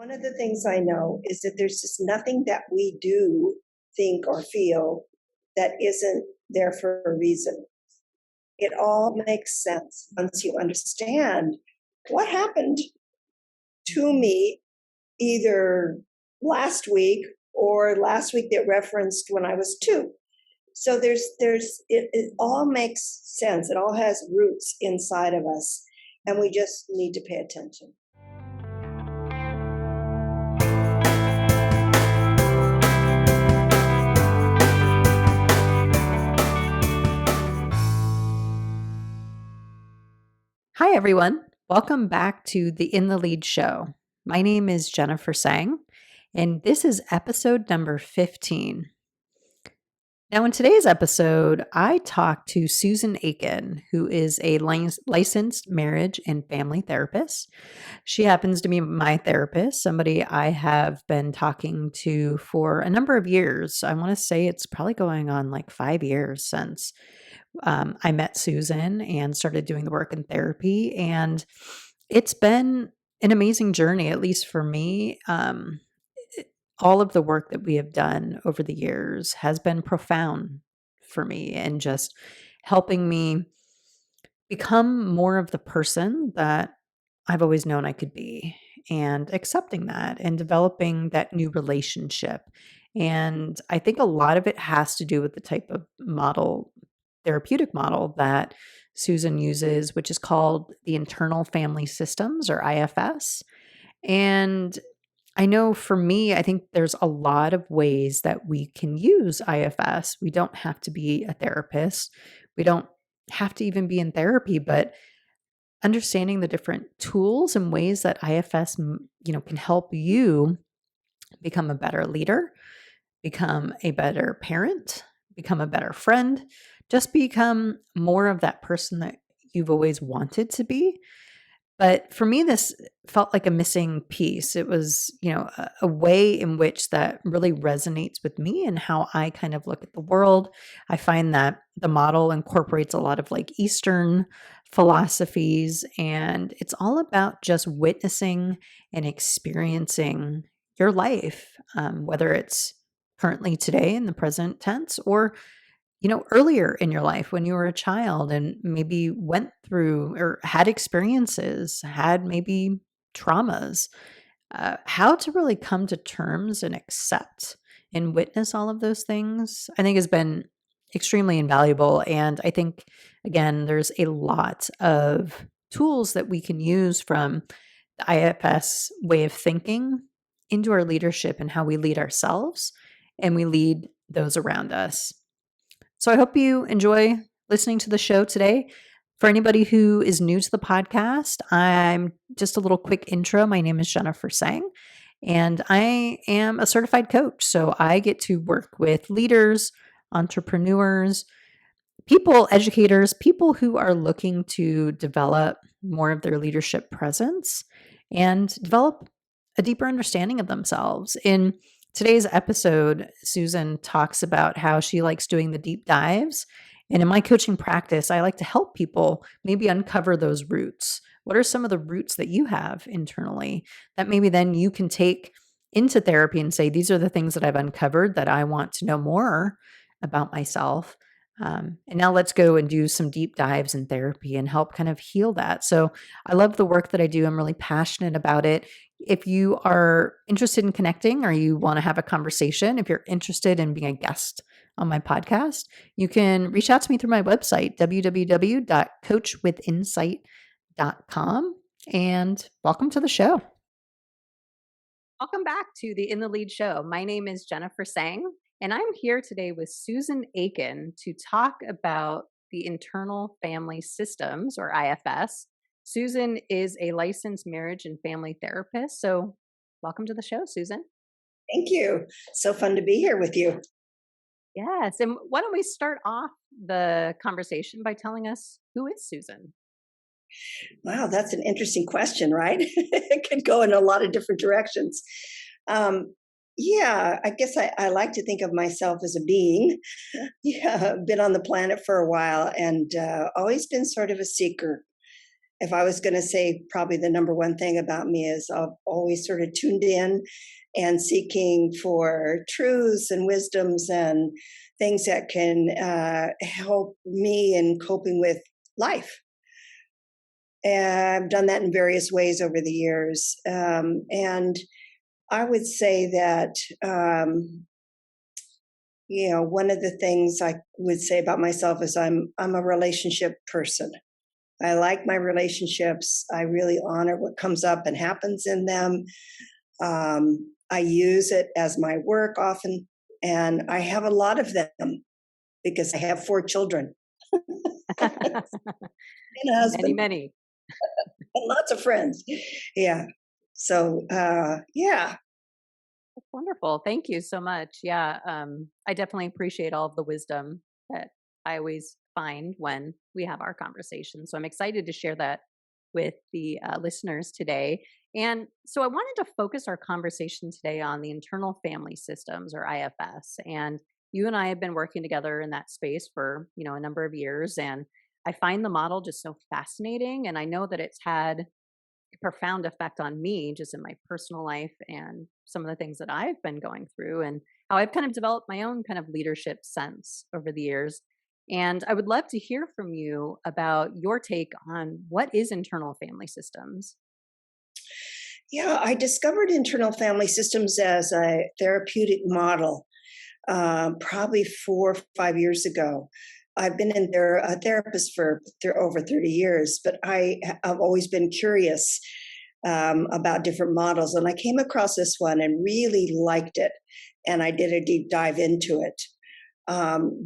One of the things I know is that there's just nothing that we do, think, or feel that isn't there for a reason. It all makes sense once you understand what happened to me either last week or last week that referenced when I was two. So it all makes sense. It all has roots inside of us, and we just need to pay attention. Hi, everyone. Welcome back to the In the Lead show. My name is Jennifer Sang, and this is episode number 15. Now, in today's episode, I talked to Susan Aiken, who is a licensed marriage and family therapist. She happens to be my therapist, somebody I have been talking to for a number of years. I want to say it's probably going on like 5 years since I met Susan and started doing the work in therapy. And it's been an amazing journey, at least for me. All of the work that we have done over the years has been profound for me and just helping me become more of the person that I've always known I could be, and accepting that and developing that new relationship. And I think a lot of it has to do with the type of therapeutic model that Susan uses, which is called the internal family systems, or IFS. And I know for me, I think there's a lot of ways that we can use IFS. We don't have to be a therapist. We don't have to even be in therapy, but understanding the different tools and ways that IFS, can help you become a better leader, become a better parent, become a better friend, just become more of that person that you've always wanted to be. But for me, this felt like a missing piece. It was, a way in which that really resonates with me and how I kind of look at the world. I find that the model incorporates a lot of like Eastern philosophies, and it's all about just witnessing and experiencing your life, whether it's currently today in the present tense or earlier in your life when you were a child and maybe went through or had experiences, had maybe traumas, how to really come to terms and accept and witness all of those things, I think has been extremely invaluable. And I think, again, there's a lot of tools that we can use from the IFS way of thinking into our leadership and how we lead ourselves and we lead those around us. So I hope you enjoy listening to the show today. For anybody who is new to the podcast, I'm just a little quick intro. My name is Jennifer Sang, and I am a certified coach. So I get to work with leaders, entrepreneurs, people, educators, people who are looking to develop more of their leadership presence and develop a deeper understanding of themselves. In today's episode, Susan talks about how she likes doing the deep dives. And in my coaching practice, I like to help people maybe uncover those roots. What are some of the roots that you have internally that maybe then you can take into therapy and say, these are the things that I've uncovered that I want to know more about myself. And now let's go and do some deep dives in therapy and help kind of heal that. So I love the work that I do. I'm really passionate about it. If you are interested in connecting or you want to have a conversation, if you're interested in being a guest on my podcast, you can reach out to me through my website, www.coachwithinsight.com. And welcome to the show. Welcome back to the In the Lead show. My name is Jennifer Sang, and I'm here today with Susan Aiken to talk about the internal family systems, or IFS. Susan is a licensed marriage and family therapist. So welcome to the show, Susan. Thank you. So fun to be here with you. Yes. And why don't we start off the conversation by telling us, who is Susan? Wow, that's an interesting question, right? It could go in a lot of different directions. Yeah, I guess I like to think of myself as a being. Yeah, been on the planet for a while and always been sort of a seeker. if I was going to say probably the number one thing about me is I've always sort of tuned in and seeking for truths and wisdoms and things that can help me in coping with life. And I've done that in various ways over the years. And I would say that, one of the things I would say about myself is I'm a relationship person. I like my relationships. I really honor what comes up and happens in them. I use it as my work often, and I have a lot of them because I have 4 children and a Many, husband many. and lots of friends. Yeah. So, yeah. That's wonderful. Thank you so much. Yeah, I definitely appreciate all of the wisdom that I always find when we have our conversation. So I'm excited to share that with the listeners today. And so I wanted to focus our conversation today on the internal family systems, or IFS. And you and I have been working together in that space for a number of years, and I find the model just so fascinating. And I know that it's had profound effect on me just in my personal life and some of the things that I've been going through and how I've kind of developed my own kind of leadership sense over the years. And I would love to hear from you about your take on what is internal family systems. Yeah, I discovered internal family systems as a therapeutic model probably 4 or 5 years ago. I've been in there a therapist for over 30 years, but I've always been curious about different models. And I came across this one and really liked it. And I did a deep dive into it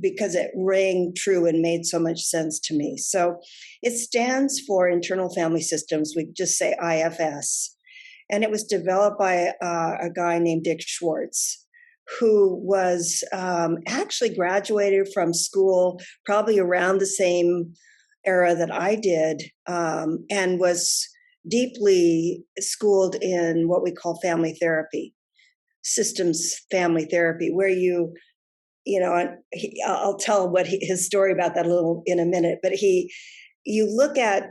because it rang true and made so much sense to me. So it stands for Internal Family Systems. We just say IFS. And it was developed by a guy named Dick Schwartz, who was actually graduated from school probably around the same era that I did, and was deeply schooled in what we call family therapy, systems family therapy, where I'll tell his story about that a little in a minute, but you look at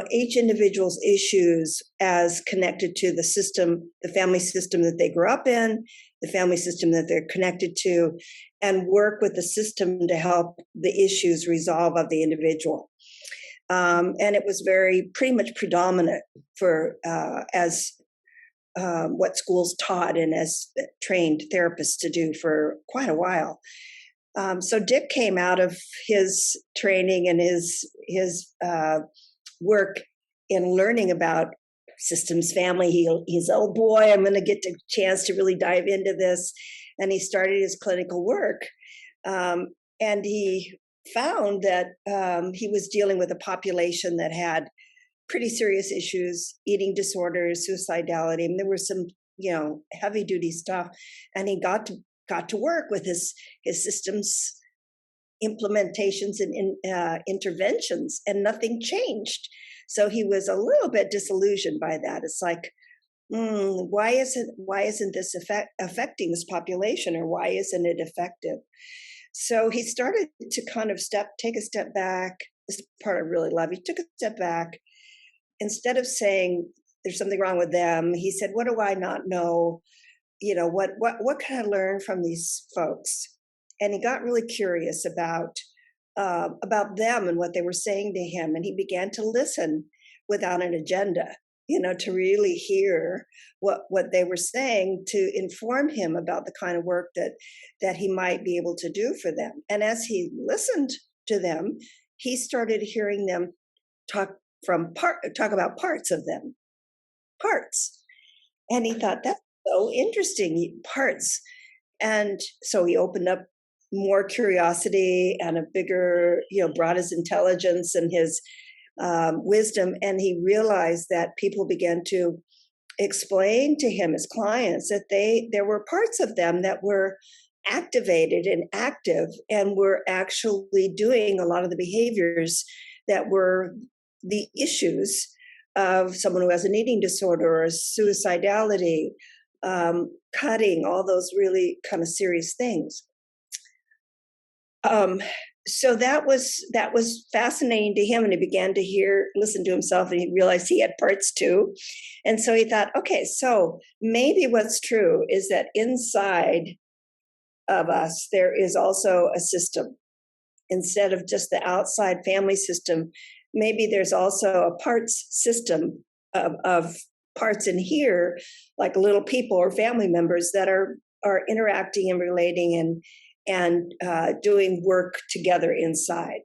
each individual's issues as connected to the system, the family system that they grew up in, the family system that they're connected to, and work with the system to help the issues resolve of the individual. And it was pretty much predominant for as what schools taught and as trained therapists to do for quite a while. So Dick came out of his training and his work in learning about systems family. He's, oh boy, I'm going to get a chance to really dive into this. And he started his clinical work. And he found that he was dealing with a population that had pretty serious issues, eating disorders, suicidality. And there was some, heavy duty stuff. And he got to work with his systems implementations and interventions, and nothing changed. So he was a little bit disillusioned by that. It's like, why isn't this affecting this population, or why isn't it effective? So he started to kind of take a step back. This is the part I really love. He took a step back. Instead of saying there's something wrong with them, he said, what do I not know? What can I learn from these folks? And he got really curious about them and what they were saying to him. And he began to listen without an agenda, to really hear what they were saying to inform him about the kind of work that he might be able to do for them. And as he listened to them, he started hearing them talk about parts of them, parts. And he thought, that's so interesting, parts. And so he opened up more curiosity and a bigger, brought his intelligence and his wisdom. And he realized that people began to explain to him, as clients, that there were parts of them that were activated and active and were actually doing a lot of the behaviors that were the issues of someone who has an eating disorder or suicidality, cutting, all those really kind of serious things. so that was fascinating to him, and he began to listen to himself, and he realized he had parts too. And so he thought, okay, so maybe what's true is that inside of us there is also a system. Instead of just the outside family system, maybe there's also a parts system of parts in here, like little people or family members that are interacting and relating and doing work together inside.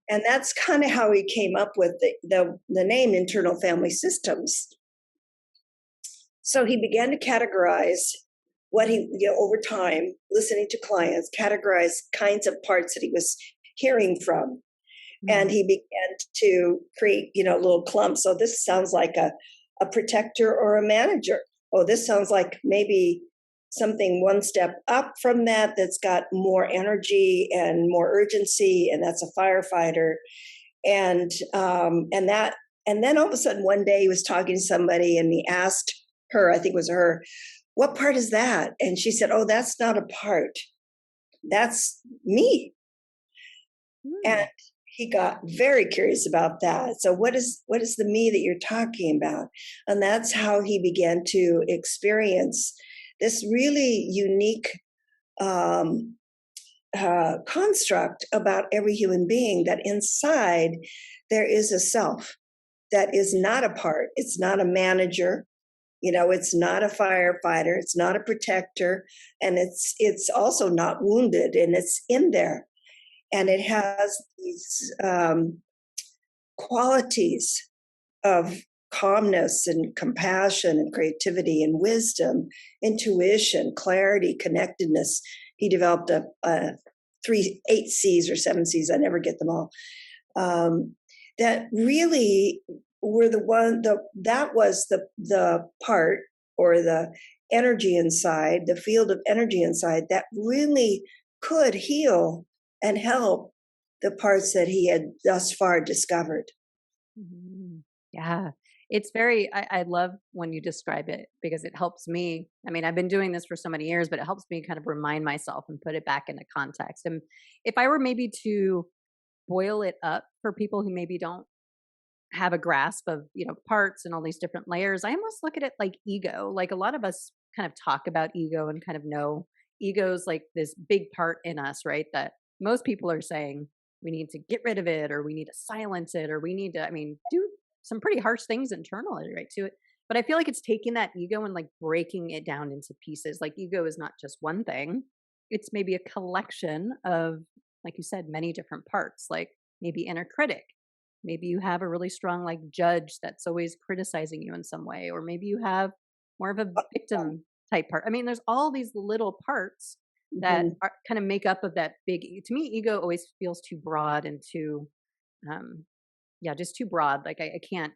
And that's kind of how he came up with the name internal family systems. So he began to categorize what he, over time, listening to clients, categorize kinds of parts that he was hearing from. And he began to create, little clumps. So this sounds like a protector or a manager. Oh, this sounds like maybe something one step up from that that's got more energy and more urgency, and that's a firefighter. And then all of a sudden one day he was talking to somebody, and he asked her, I think it was her, what part is that? And she said, oh, that's not a part. That's me. And he got very curious about that. So what is the me that you're talking about? And that's how he began to experience this really unique construct about every human being, that inside there is a self that is not a part. It's not a manager. It's not a firefighter. It's not a protector. And it's also not wounded, and it's in there. And it has these qualities of calmness and compassion and creativity and wisdom, intuition, clarity, connectedness. He developed a 8 C's or 7 C's. I never get them all. That really were that was the part, or the energy inside, the field of energy inside, that really could heal and help the parts that he had thus far discovered. Yeah. It's I love when you describe it, because it helps me. I mean, I've been doing this for so many years, but it helps me kind of remind myself and put it back into context. And if I were maybe to boil it up for people who maybe don't have a grasp of, parts and all these different layers, I almost look at it like ego. Like, a lot of us kind of talk about ego and kind of know ego's like this big part in us, right? That most people are saying we need to get rid of it, or we need to silence it, or we need to, do some pretty harsh things internally, right, to it. But I feel like it's taking that ego and like breaking it down into pieces. Like, ego is not just one thing. It's maybe a collection of, like you said, many different parts, like maybe inner critic. Maybe you have a really strong like judge that's always criticizing you in some way, or maybe you have more of a victim type part. There's all these little parts that are, kind of make up of that big. To me, ego always feels too broad and too, just too broad. Like, I can't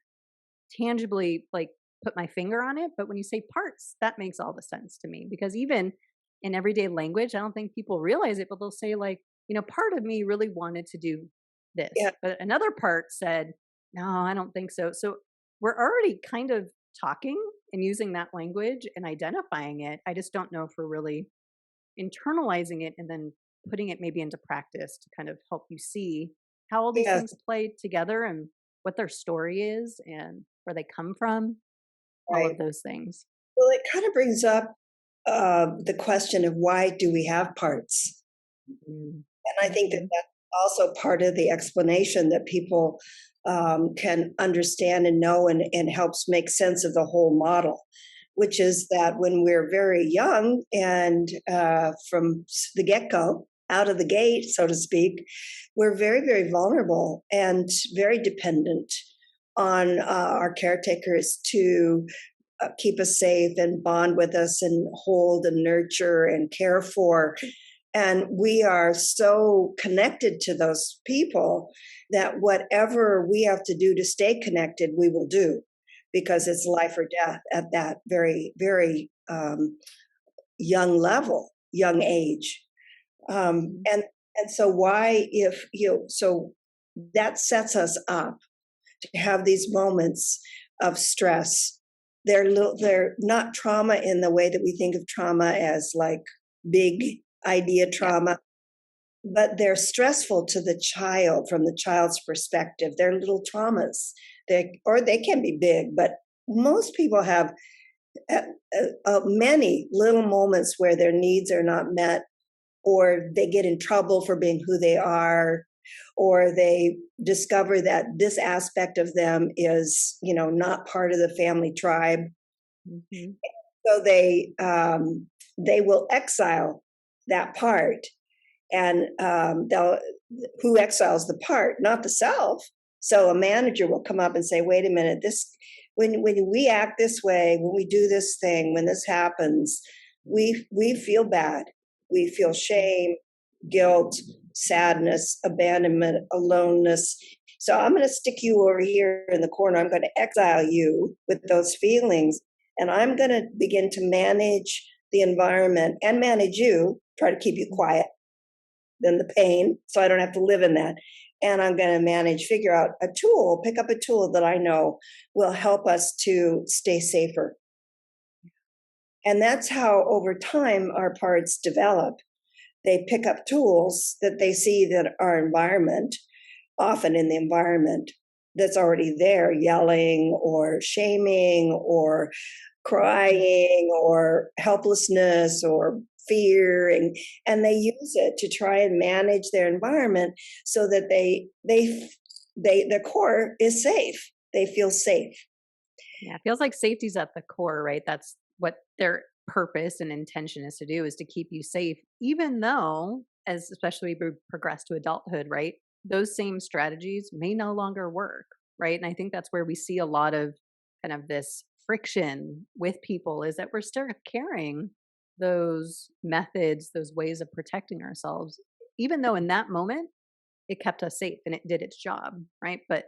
tangibly like put my finger on it. But when you say parts, that makes all the sense to me, because even in everyday language, I don't think people realize it, but they'll say like, part of me really wanted to do this, but another part said, no, I don't think so. So we're already kind of talking and using that language and identifying it. I just don't know if we're really internalizing it and then putting it maybe into practice to kind of help you see how all these things play together, and what their story is, and where they come from, all of those things. Well, it kind of brings up the question of, why do we have parts? And I think that that's also part of the explanation, that people can understand and know, and helps make sense of the whole model, which is that when we're very young and from the get-go, out of the gate, so to speak, we're very, very vulnerable and very dependent on our caretakers to keep us safe and bond with us and hold and nurture and care for. And we are so connected to those people that whatever we have to do to stay connected, we will do, because it's life or death at that very, very young level, young age. And so so that sets us up to have these moments of stress. They're not trauma in the way that we think of trauma as like big idea trauma. but they're stressful to the child from the child's perspective. They're little traumas. Or they can be big, but most people have many little moments where their needs are not met, or they get in trouble for being who they are, or they discover that this aspect of them is, not part of the family tribe. Mm-hmm. So they will exile that part, and who exiles the part, not the self. So a manager will come up and say, "Wait a minute, when we act this way, when we do this thing, when this happens, we feel bad, we feel shame, guilt, sadness, abandonment, aloneness. So I'm going to stick you over here in the corner. I'm going to exile you with those feelings, and I'm going to begin to manage the environment and manage you, try to keep you quiet than the pain, so I don't have to live in that. And I'm going to figure out a tool, pick up a tool that I know will help us to stay safer." And that's how over time our parts develop. They pick up tools that they see that our environment, often in the environment that's already there, yelling or shaming or crying or helplessness or fear, and they use it to try and manage their environment so that their core is safe. They feel safe. Yeah, it feels like safety's at the core, right? That's what their purpose and intention is to do, is to keep you safe, even though, as especially we progress to adulthood, right? Those same strategies may no longer work, right? And I think that's where we see a lot of kind of this friction with people, is that we're still carrying those methods, those ways of protecting ourselves, even though in that moment it kept us safe and it did its job, right? But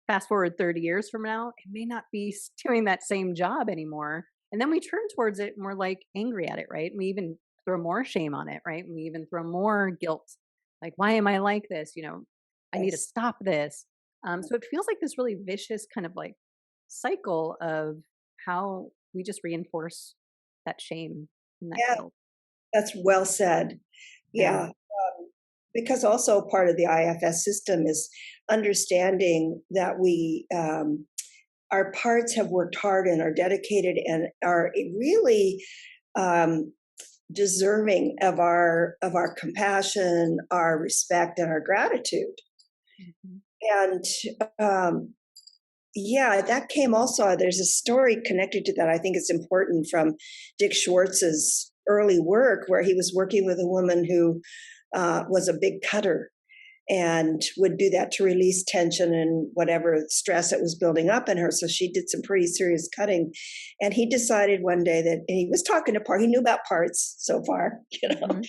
fast forward 30 years from now, it may not be doing that same job anymore. And then we turn towards it and we're like angry at it, right? We even throw more shame on it, right? We even throw more guilt. Like, why am I like this? I need to Yes. stop this. So it feels like this really vicious kind of like cycle of how we just reinforce that shame and that Yeah, guilt. that's well said. Yeah. Yeah. Because also part of the IFS system is understanding that our parts have worked hard and are dedicated and are really um, deserving of our compassion, our respect, and our gratitude. Mm-hmm. And yeah, that came also. There's a story connected to that I think is important from Dick Schwartz's early work, where he was working with a woman who was a big cutter and would do that to release tension and whatever stress that was building up in her. So she did some pretty serious cutting. And he decided one day that, and he was talking to part, he knew about parts so far, Mm-hmm. and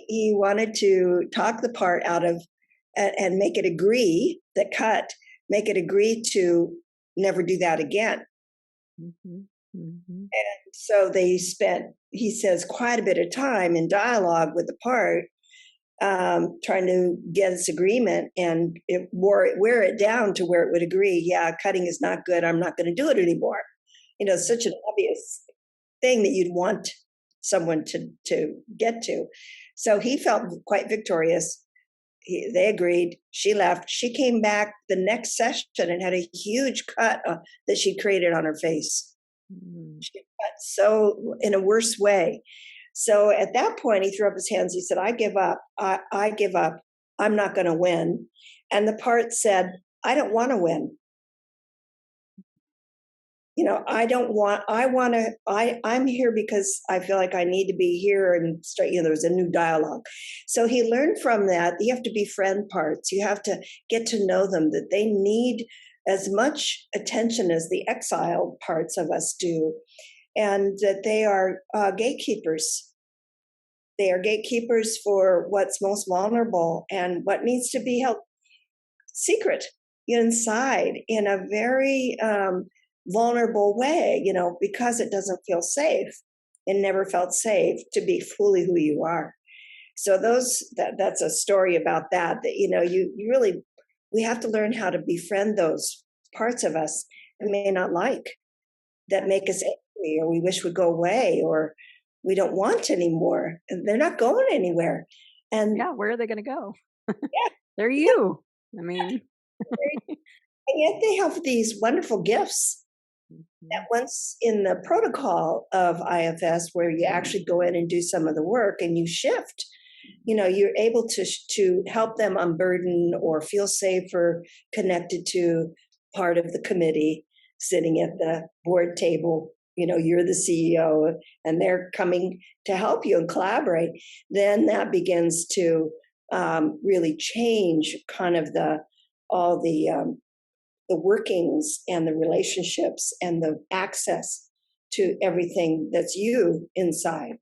he wanted to talk the part out of and make it agree, that cut, make it agree to never do that again. Mm-hmm. Mm-hmm. So they spent, he says, quite a bit of time in dialogue with the part, trying to get this agreement, and wear it down to where it would agree. Yeah, cutting is not good. I'm not going to do it anymore. Such an obvious thing that you'd want someone to get to. So he felt quite victorious. They agreed. She left. She came back the next session and had a huge cut that she created on her face. Mm-hmm. She cut so in a worse way. So at that point, he threw up his hands. He said, "I give up. I give up. I'm not going to win." And the part said, "I don't want to win. I'm here because I feel like I need to be here and start, there was a new dialogue." So he learned from that. You have to befriend parts. You have to get to know them, that they need as much attention as the exiled parts of us do, and that they are gatekeepers. They are gatekeepers for what's most vulnerable and what needs to be held secret inside in a very vulnerable way, because it doesn't feel safe. It never felt safe to be fully who you are. So that's a story about that, you really, we have to learn how to befriend those parts of us that may not like, that make us angry, or we wish would go away, or we don't want anymore. And they're not going anywhere. And Yeah, where are they gonna go? yeah, They're yeah, you. I mean, and yet they have these wonderful gifts that mhm, once in the protocol of IFS, where you actually go in and do some of the work and you shift, you're able to help them unburden or feel safer, connected to part of the committee, sitting at the board table. You're the CEO, and they're coming to help you and collaborate. Then that begins to really change kind of the workings and the relationships and the access to everything that's you inside.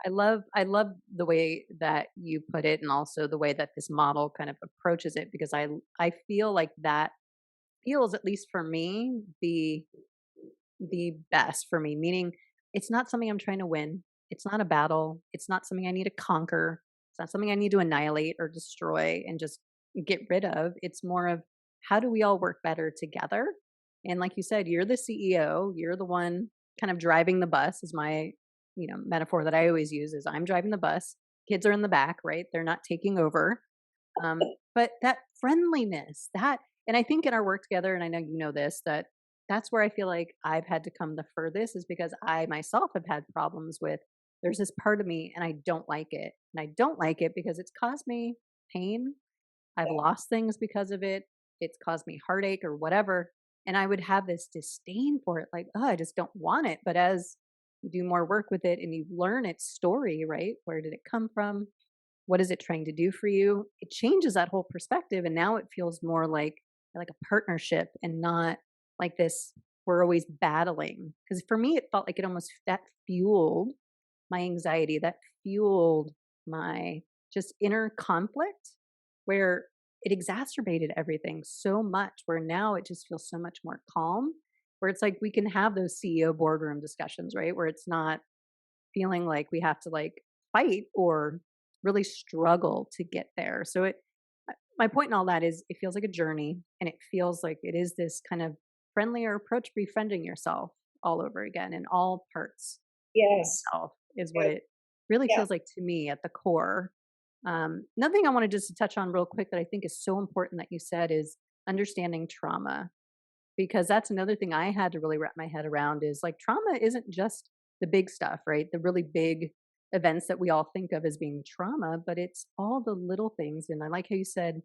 I love the way that you put it and also the way that this model kind of approaches it because I feel like that feels, at least for me, the best for me, meaning it's not something I'm trying to win. It's not a battle. It's not something I need to conquer. It's not something I need to annihilate or destroy and just get rid of. It's more of how do we all work better together? And like you said, you're the CEO, you're the one kind of driving the bus is my, metaphor that I always use is I'm driving the bus. Kids are in the back, right? They're not taking over. But that friendliness, that, and I think in our work together, and I know you know this, that's where I feel like I've had to come the furthest is because I myself have had problems with there's this part of me and I don't like it. And I don't like it because it's caused me pain. I've lost things because of it. It's caused me heartache or whatever. And I would have this disdain for it, like, oh, I just don't want it. But as you do more work with it and you learn its story, right? Where did it come from? What is it trying to do for you? It changes that whole perspective. And now it feels more like a partnership and not like this, we're always battling. Because for me, it felt like it almost that fueled my anxiety, that fueled my just inner conflict where it exacerbated everything so much where now it just feels so much more calm where it's like we can have those CEO boardroom discussions, right? Where it's not feeling like we have to like fight or really struggle to get there. So my point in all that is it feels like a journey and it feels like it is this kind of friendlier approach befriending yourself all over again in all parts of Yes. yourself is what Yes. it really Yeah. feels like to me at the core. Another thing I wanted just to touch on real quick that I think is so important that you said is understanding trauma, because that's another thing I had to really wrap my head around is like trauma isn't just the big stuff, right? The really big events that we all think of as being trauma, but it's all the little things. And I like how you said,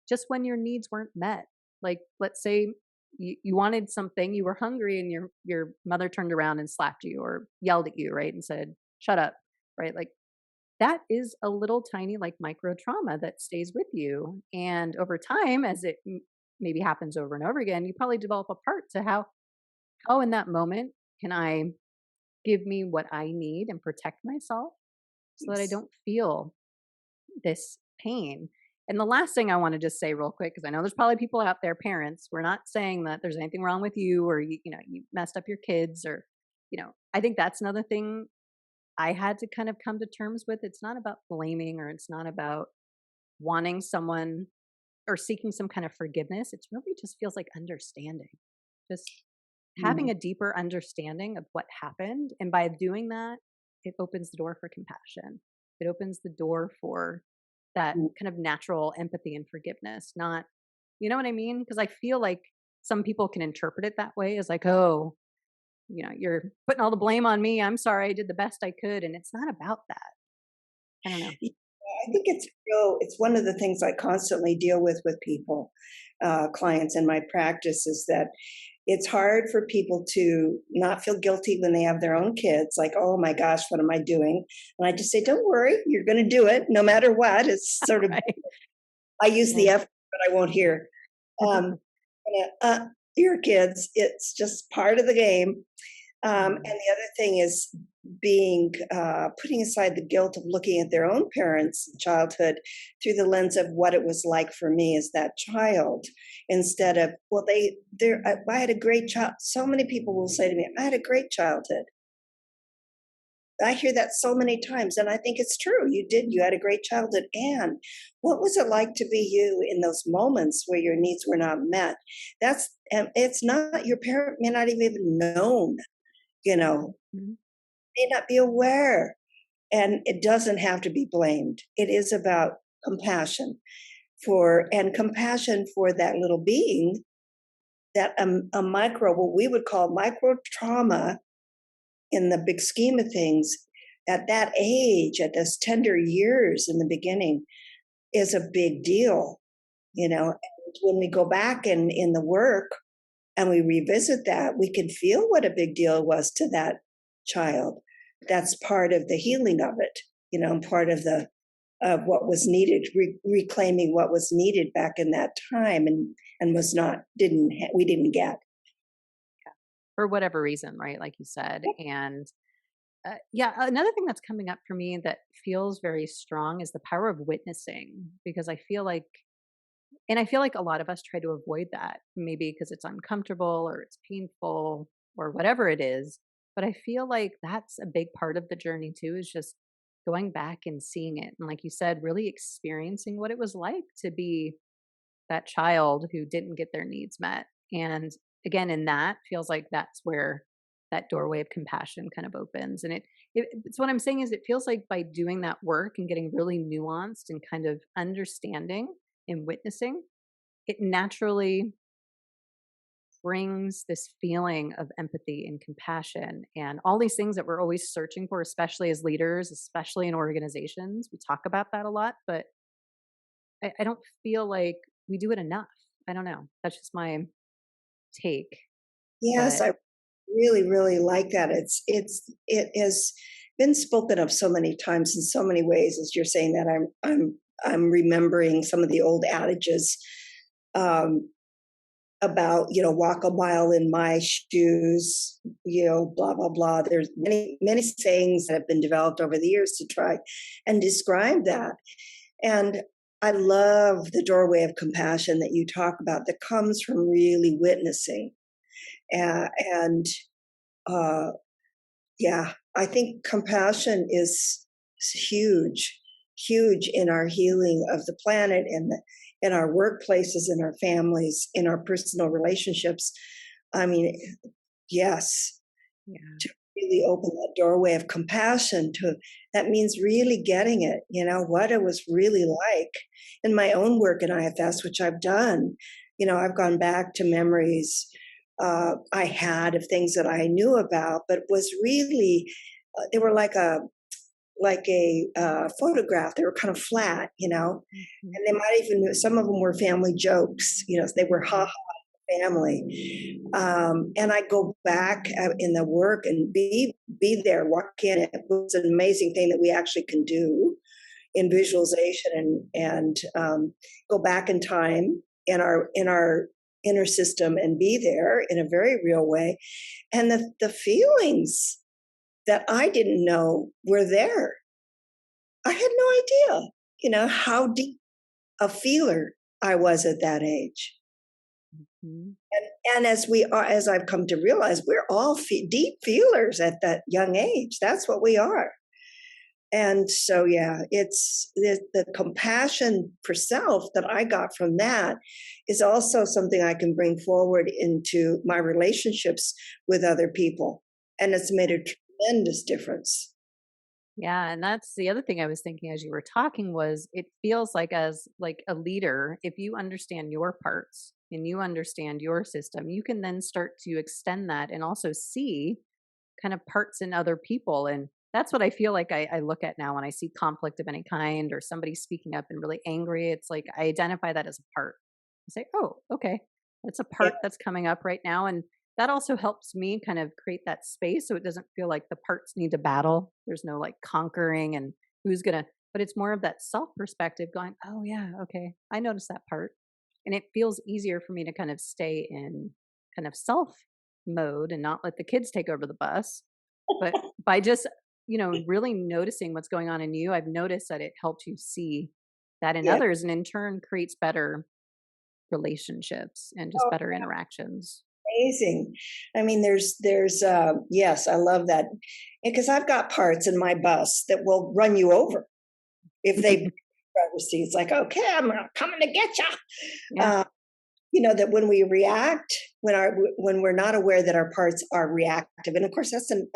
just when your needs weren't met, like let's say you wanted something, you were hungry and your mother turned around and slapped you or yelled at you, right? And said, shut up, right? Like that is a little tiny like micro trauma that stays with you. And over time, as it maybe happens over and over again, you probably develop a part to how in that moment can I give me what I need and protect myself so that I Yes. don't feel this pain. And the last thing I want to just say real quick, because I know there's probably people out there, parents, we're not saying that there's anything wrong with you or you messed up your kids or, I think that's another thing I had to kind of come to terms with. It's not about blaming or it's not about wanting someone or seeking some kind of forgiveness. It really just feels like understanding, just having Mm. a deeper understanding of what happened. And by doing that, it opens the door for compassion. It opens the door for that Mm. kind of natural empathy and forgiveness. Not, you know what I mean? Because I feel like some people can interpret it that way as like, oh, you're putting all the blame on me. I'm sorry. I did the best I could. And it's not about that. I don't know. Yeah, I think it's one of the things I constantly deal with people, clients in my practice is that it's hard for people to not feel guilty when they have their own kids, like, oh my gosh, what am I doing? And I just say, don't worry, you're going to do it no matter what. It's sort of, Right. I use Yeah. the F, but I won't hear. Um, your kids, it's just part of the game. And Mm, the other thing is putting aside the guilt of looking at their own parents' childhood through the lens of what it was like for me as that child, instead of well, I had a great child. So many people will say to me, "I had a great childhood." I hear that so many times, and I think it's true. You did. You had a great childhood. And what was it like to be you in those moments where your needs were not met? And it's not your parent may not even known, you know, mhm. may not be aware. And it doesn't have to be blamed. It is about compassion compassion for that little being, that a micro, what we would call micro trauma in the big scheme of things, at that age, at those tender years in the beginning, is a big deal. And when we go back in the work and we revisit that, we can feel what a big deal it was to that child. That's part of the healing of it, part of what was needed, reclaiming what was needed back in that time and we didn't get. For whatever reason, right? Like you said. And another thing that's coming up for me that feels very strong is the power of witnessing, because I feel like a lot of us try to avoid that, maybe because it's uncomfortable or it's painful or whatever it is. But I feel like that's a big part of the journey too, is just going back and seeing it. And like you said, really experiencing what it was like to be that child who didn't get their needs met. And again, in that feels like that's where that doorway of compassion kind of opens. And it's what I'm saying is, it feels like by doing that work and getting really nuanced and kind of understanding and witnessing, it naturally brings this feeling of empathy and compassion and all these things that we're always searching for, especially as leaders, especially in organizations. We talk about that a lot, but I don't feel like we do it enough. I don't know. That's just my take. Yes, I really, really like that. It has been spoken of so many times in so many ways. As you're saying that, I'm remembering some of the old adages about, walk a mile in my shoes, blah, blah, blah. There's many, many sayings that have been developed over the years to try and describe that. And I love the doorway of compassion that you talk about, that comes from really witnessing. I think compassion is huge, huge in our healing of the planet and in our workplaces, in our families, in our personal relationships. I mean, yes, to really open that doorway of compassion that means really getting it, what it was really like in my own work in IFS, which I've done. I've gone back to memories I had of things that I knew about, but was really, they were like a photograph. They were kind of flat, Mm-hmm. and they might even, some of them were family jokes, they were ha ha family. And I go back in the work and be there, walk in. It was an amazing thing that we actually can do in visualization and go back in time in our inner system and be there in a very real way. And the feelings that I didn't know were there. I had no idea, how deep a feeler I was at that age. Mm-hmm. And as I've come to realize, we're all deep feelers at that young age. That's what we are. And so, it's the compassion for self that I got from that is also something I can bring forward into my relationships with other people. And it's made a tremendous difference. Yeah, and that's the other thing I was thinking as you were talking was, it feels like, as like a leader, if you understand your parts and you understand your system, you can then start to extend that and also see kind of parts in other people. And that's what I feel like I look at now when I see conflict of any kind or somebody speaking up and really angry. It's like I identify that as a part. I say, oh, okay, that's a part that's coming up right now. And that also helps me kind of create that space so it doesn't feel like the parts need to battle. There's no like conquering and but it's more of that self perspective going, oh yeah, okay, I noticed that part. And it feels easier for me to kind of stay in kind of self mode and not let the kids take over the bus. But by just, really noticing what's going on in you, I've noticed that it helps you see that in others, and in turn creates better relationships and just better interactions. Amazing. I mean, yes, I love that. Because I've got parts in my bus that will run you over if they driver's seat. It's like, okay, I'm coming to get you. Yeah. that when we react, when we're not aware that our parts are reactive, and of course that's a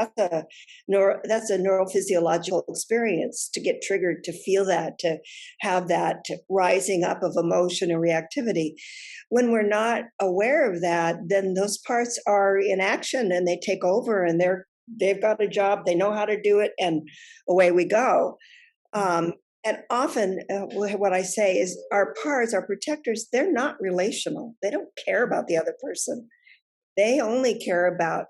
neurophysiological experience to get triggered, to feel that, to have that rising up of emotion and reactivity. When we're not aware of that, then those parts are in action and they take over, and they've got a job, they know how to do it, and away we go. And often, what I say is our parts, our protectors, they're not relational. They don't care about the other person. They only care about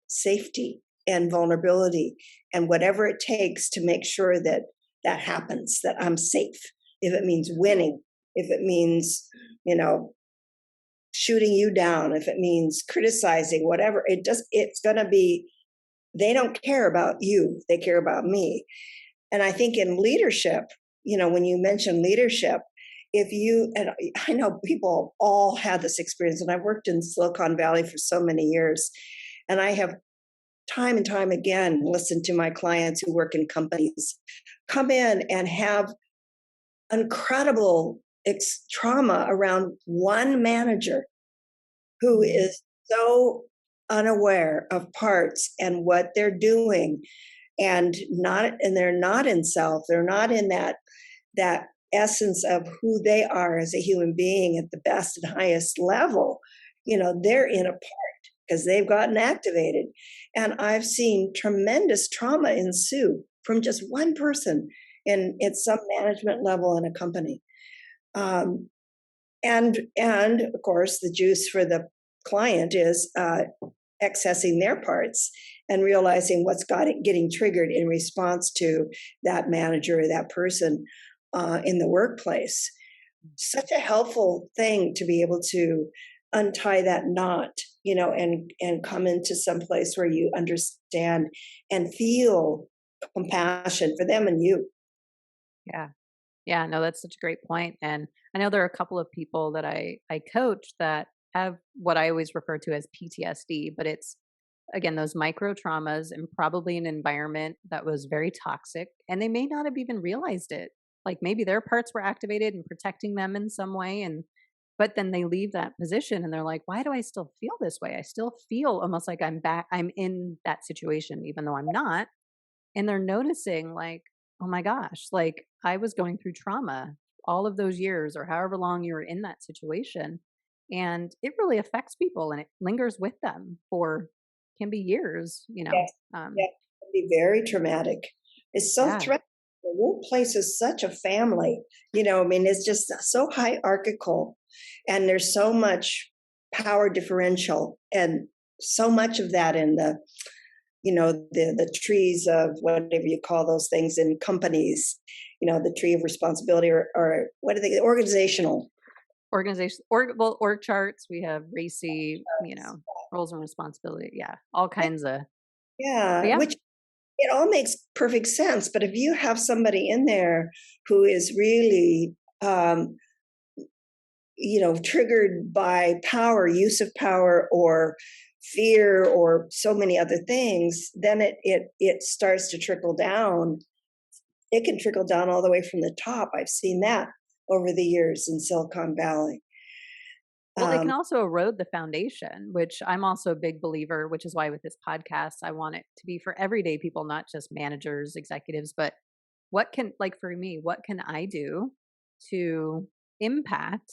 safety and vulnerability and whatever it takes to make sure that that happens, that I'm safe. If it means winning, if it means, shooting you down, if it means criticizing, whatever, it's going to be, they don't care about you. They care about me. And I think in leadership, when you mention leadership, and I know people all had this experience, and I've worked in Silicon Valley for so many years, and I have time and time again listened to my clients who work in companies come in and have incredible trauma around one manager who is so unaware of parts and what they're doing, and they're not in self, they're not in that essence of who they are as a human being at the best and highest level. They're in a part because they've gotten activated. And I've seen tremendous trauma ensue from just one person at some management level in a company. And of course, the juice for the client is accessing their parts and realizing what's getting triggered in response to that manager or that person in the workplace. Such a helpful thing to be able to untie that knot, and come into some place where you understand and feel compassion for them and you. Yeah. Yeah, no, that's such a great point. And I know there are a couple of people that I coach that have what I always refer to as PTSD, but it's again those micro traumas and probably an environment that was very toxic, and they may not have even realized it. Like maybe their parts were activated and protecting them in some way, and but then they leave that position and they're like, why do I still feel this way? I still feel almost like I'm in that situation even though I'm not. And they're noticing like, oh my gosh, like I was going through trauma all of those years or however long you were in that situation. And it really affects people and it lingers with them for can be years, Yes, yeah, it can be very traumatic. It's so Yeah. threatening. The workplace is such a family, I mean, it's just so hierarchical, and there's so much power differential, and so much of that in the trees of whatever you call those things in companies, the tree of responsibility, or what are they, organizational. Organization org charts, we have racy, roles and responsibility. Yeah. All kinds of but Yeah, yeah. which it all makes perfect sense. But if you have somebody in there who is really, triggered by power, use of power, or fear, or so many other things, then it starts to trickle down. It can trickle down all the way from the top. I've seen that over the years in Silicon Valley. Well, it can Um, also erode the foundation, which I'm also a big believer, which is why with this podcast, I want it to be for everyday people, not just managers, executives, but like for me, what can I do to impact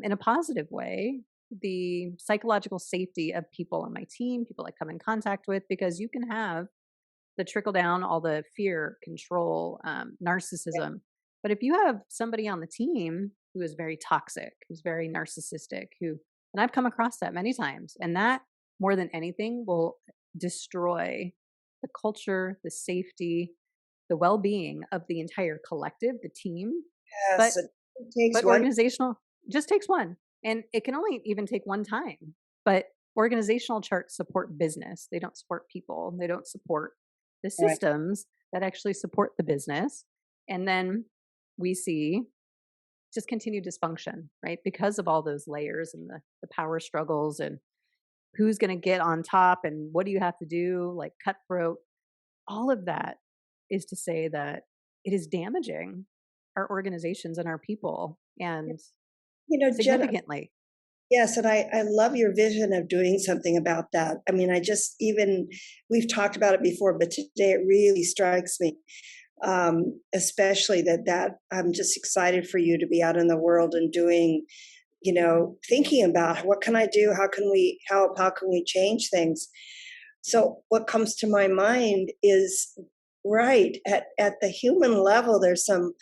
in a positive way the psychological safety of people on my team, people I come in contact with, because you can have the trickle down, all the fear, control, narcissism. But if you have somebody on the team who is very toxic, who's very narcissistic, and I've come across that many times, and that more than anything will destroy the culture, the safety, the well being of the entire collective, the team. But yes, it takes but one. organizational just takes one. And it can only even take one time. But organizational charts support business. They don't support people. They don't support the Right. systems that actually support the business. And then we see just continued dysfunction, right? Because of all those layers and the power struggles and who's going to get on top and what do you have to do, like cutthroat. All of that is to say that it is damaging our organizations and our people and Jen, significantly. Yes, and I love your vision of doing something about that. I mean, I just even we've talked about it before, but today it really strikes me, especially that I'm just excited for you to be out in the world and doing, thinking about what can I do? How can we change things? So what comes to my mind is right at the human level, there's some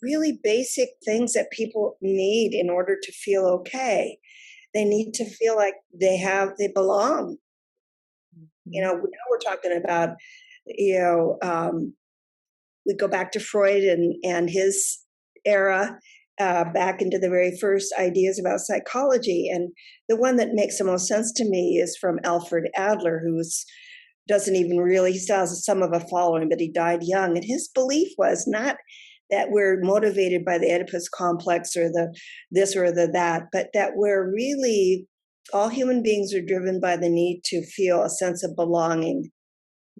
really basic things that people need in order to feel okay. They need to feel like they belong. Mhm. Now we're talking about, you know, um, we go back to Freud and his era, back into the very first ideas about psychology. And the one that makes the most sense to me is from Alfred Adler, who's doesn't even really, he still has some of a following, but he died young. And his belief was not that we're motivated by the Oedipus complex or the this or the that, but that we're really, all human beings are driven by the need to feel a sense of belonging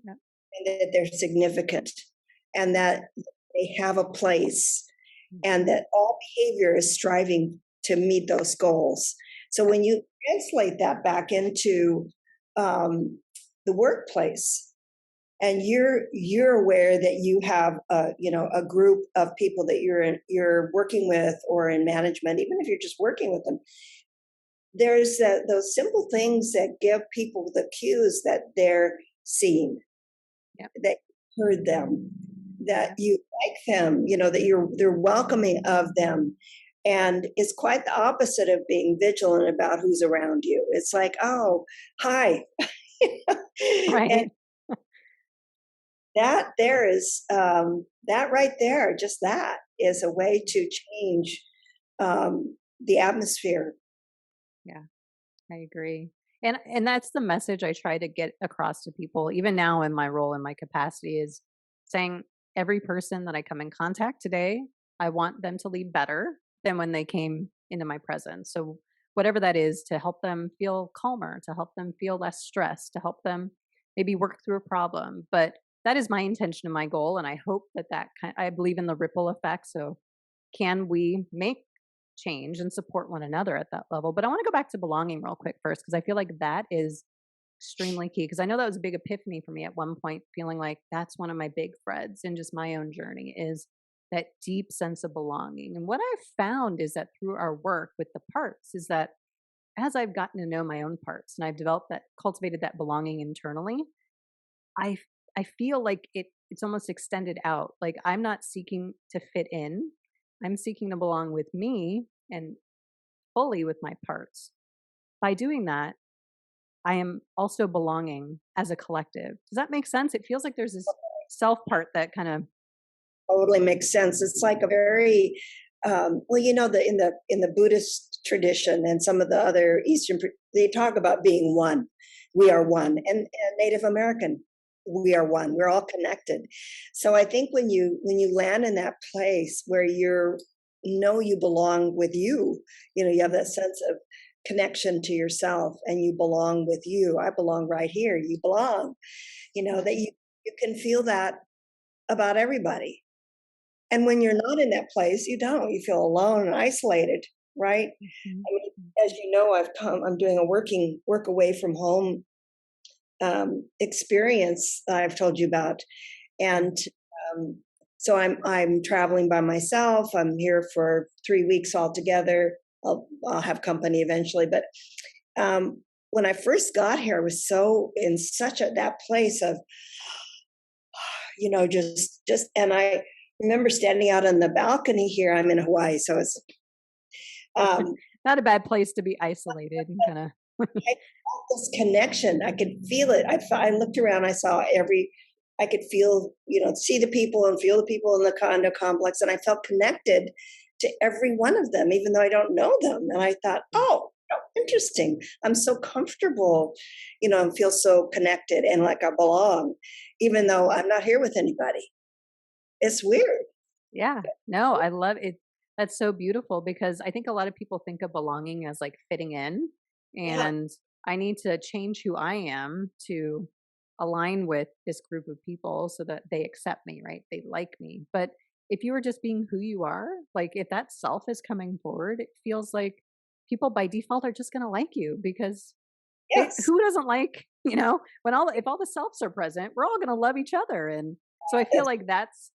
Yeah. and that they're significant and that they have a place and Mhm. that all behavior is striving to meet those goals. So Yeah. when you translate that back into um, the workplace, and you're aware that you have a group of people that you're working with or in management, even if you're just working with them, there's those simple things that give people the cues that they're seen, Yeah. that you heard them, that Yeah. you like them, that they're welcoming of them. And it's quite the opposite of being vigilant about who's around you. It's like, oh, hi. And Right. that there is that right there, just that is a way to change the atmosphere. Yeah. I agree. And that's the message I try to get across to people, even now in my role and my capacity is saying every person that I come in contact today, I want them to leave better than when they came into my presence. So whatever that is to help them feel calmer, to help them feel less stressed, to help them maybe work through a problem. But that is my intention and my goal. And I hope I believe in the ripple effect. So can we make change and support one another at that level? But I want to go back to belonging real quick first, because I feel like that is extremely key. Because I know that was a big epiphany for me at one point, feeling like that's one of my big threads in just my own journey is that deep sense of belonging. And what I've found is that through our work with the parts, is that as I've gotten to know my own parts and I've developed that, cultivated that belonging internally, I I feel like it's almost extended out. Like I'm not seeking to fit in. I'm seeking to belong with me and fully with my parts. By doing that, I am also belonging as a collective. Does that make sense? It feels like there's this self part that kind of Totally makes sense. It's like a very well, in the Buddhist tradition and some of the other they talk about being one. We are one, and Native American, we are one. We're all connected. So I think when you land in that place where you belong with you have that sense of connection to yourself, and you belong with you. I belong right here. You belong. That you can feel that about everybody, and when you're not in that place, you don't. You feel alone and isolated, right? Mhm. I mean, as you know, I'm doing a work away from home experience that I've told you about, Yeah. and um, so I'm traveling by myself. I'm here for 3 weeks altogether. I'll have company eventually, but when I first got here, I was so in such that place of and I remember standing out on the balcony here. I'm in Hawaii, so it's um, Not a bad place to be isolated and kind of I felt this connection. I could feel it. I looked around. I could feel, see the people and feel the people in the condo complex, and I felt connected to every one of them, even though I don't know them. And I thought, oh, interesting. I'm so comfortable, and feel so connected and like I belong, even though I'm not here with anybody. It's weird. yeah. No, I love it. That's so beautiful because I think a lot of people think of belonging as like fitting in. Yeah. And I need to change who I am to align with this group of people so that they accept me, right? They like me. But if you were just being who you are, like if that self is coming forward, it feels like people by default are just going to like you because Yes. who doesn't like, when if all the selves are present, we're all going to love each other. And so I feel Yes. like that's,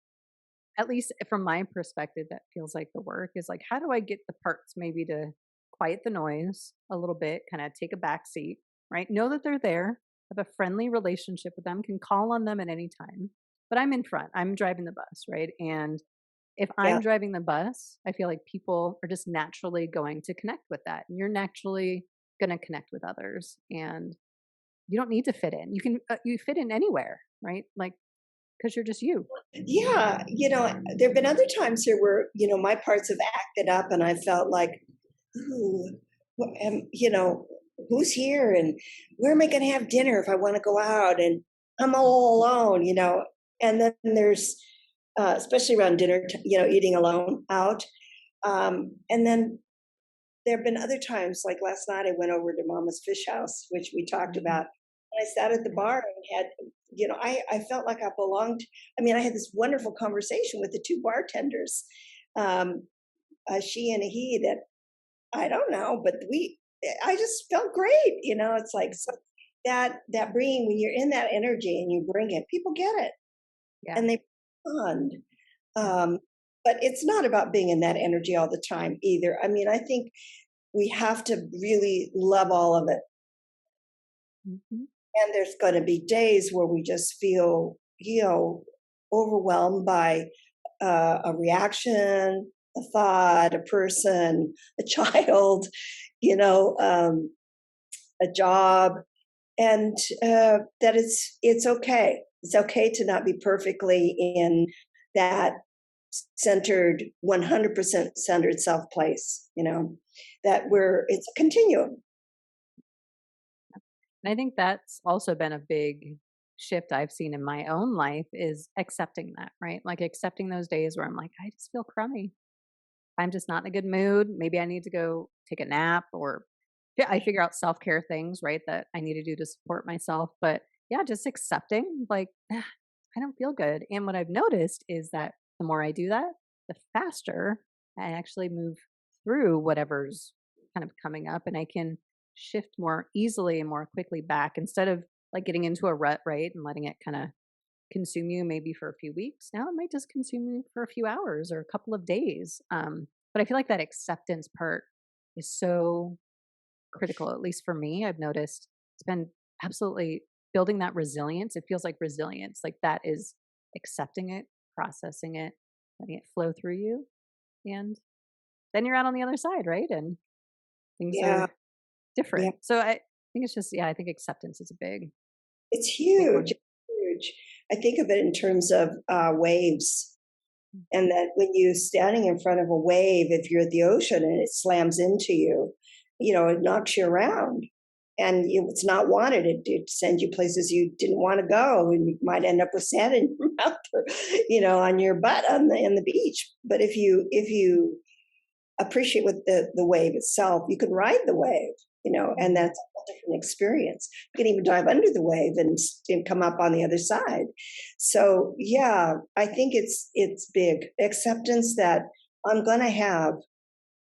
at least from my perspective, that feels like the work is like, how do I get the parts maybe to quiet the noise a little bit, kind of take a back seat, right? Know that they're there, have a friendly relationship with them, can call on them at any time. But I'm in front, I'm driving the bus, right? And if Yeah. I'm driving the bus, I feel like people are just naturally going to connect with that. And you're naturally going to connect with others. And you don't need to fit in. You fit in anywhere, right? Like, because you're just you. Yeah. There have been other times here where, my parts have acted up and I felt like, ooh, who's here and where am I going to have dinner if I want to go out and I'm all alone, and then there's, especially around dinner, eating alone out. And then there have been other times, like last night, I went over to Mama's Fish House, which we talked Mhm. about. And I sat at the bar and had, I felt like I belonged. I mean, I had this wonderful conversation with the two bartenders, um, a she and a he that I don't know, but I just felt great. It's like so that bringing, when you're in that energy and you bring it, people get it Yeah. and they respond. Yeah. Um, but it's not about being in that energy all the time either. I mean, I think we have to really love all of it. Mhm. And there's going to be days where we just feel, overwhelmed by a reaction, a thought, a person, a child, you know, um, a job, and that it's okay. It's okay to not be perfectly in that centered, 100% centered self place. That it's a continuum. And I think that's also been a big shift I've seen in my own life is accepting that, right? Like accepting those days where I'm like, I just feel crummy. I'm just not in a good mood. Maybe I need to go take a nap or yeah, I figure out self-care things, right, that I need to do to support myself. But yeah, just accepting like I don't feel good. And what I've noticed is that the more I do that, the faster I actually move through whatever's kind of coming up and I can shift more easily and more quickly back instead of like getting into a rut, right? And letting it kind of consume you maybe for a few weeks. Now it might just consume you for a few hours or a couple of days. But I feel like that acceptance part is so critical, at least for me. I've noticed it's been absolutely building that resilience. It feels like resilience, like that is accepting it, processing it, letting it flow through you. And then you're out on the other side, right? And things Yeah, are different. yeah. So I think it's just, yeah, I think acceptance is a It's big huge, one. huge. I think of it in terms of waves, Mm. and that when you're standing in front of a wave, if you're at the ocean and it slams into you, it knocks you around, and it's not wanted. It sends you places you didn't want to go, and you might end up with sand in your mouth, or on your butt on the in the beach. But if you appreciate what the wave itself, you can ride the wave, and Mhm. that's a different experience. You can even dive under the wave and come up on the other side. So yeah, I think it's big acceptance that I'm gonna have.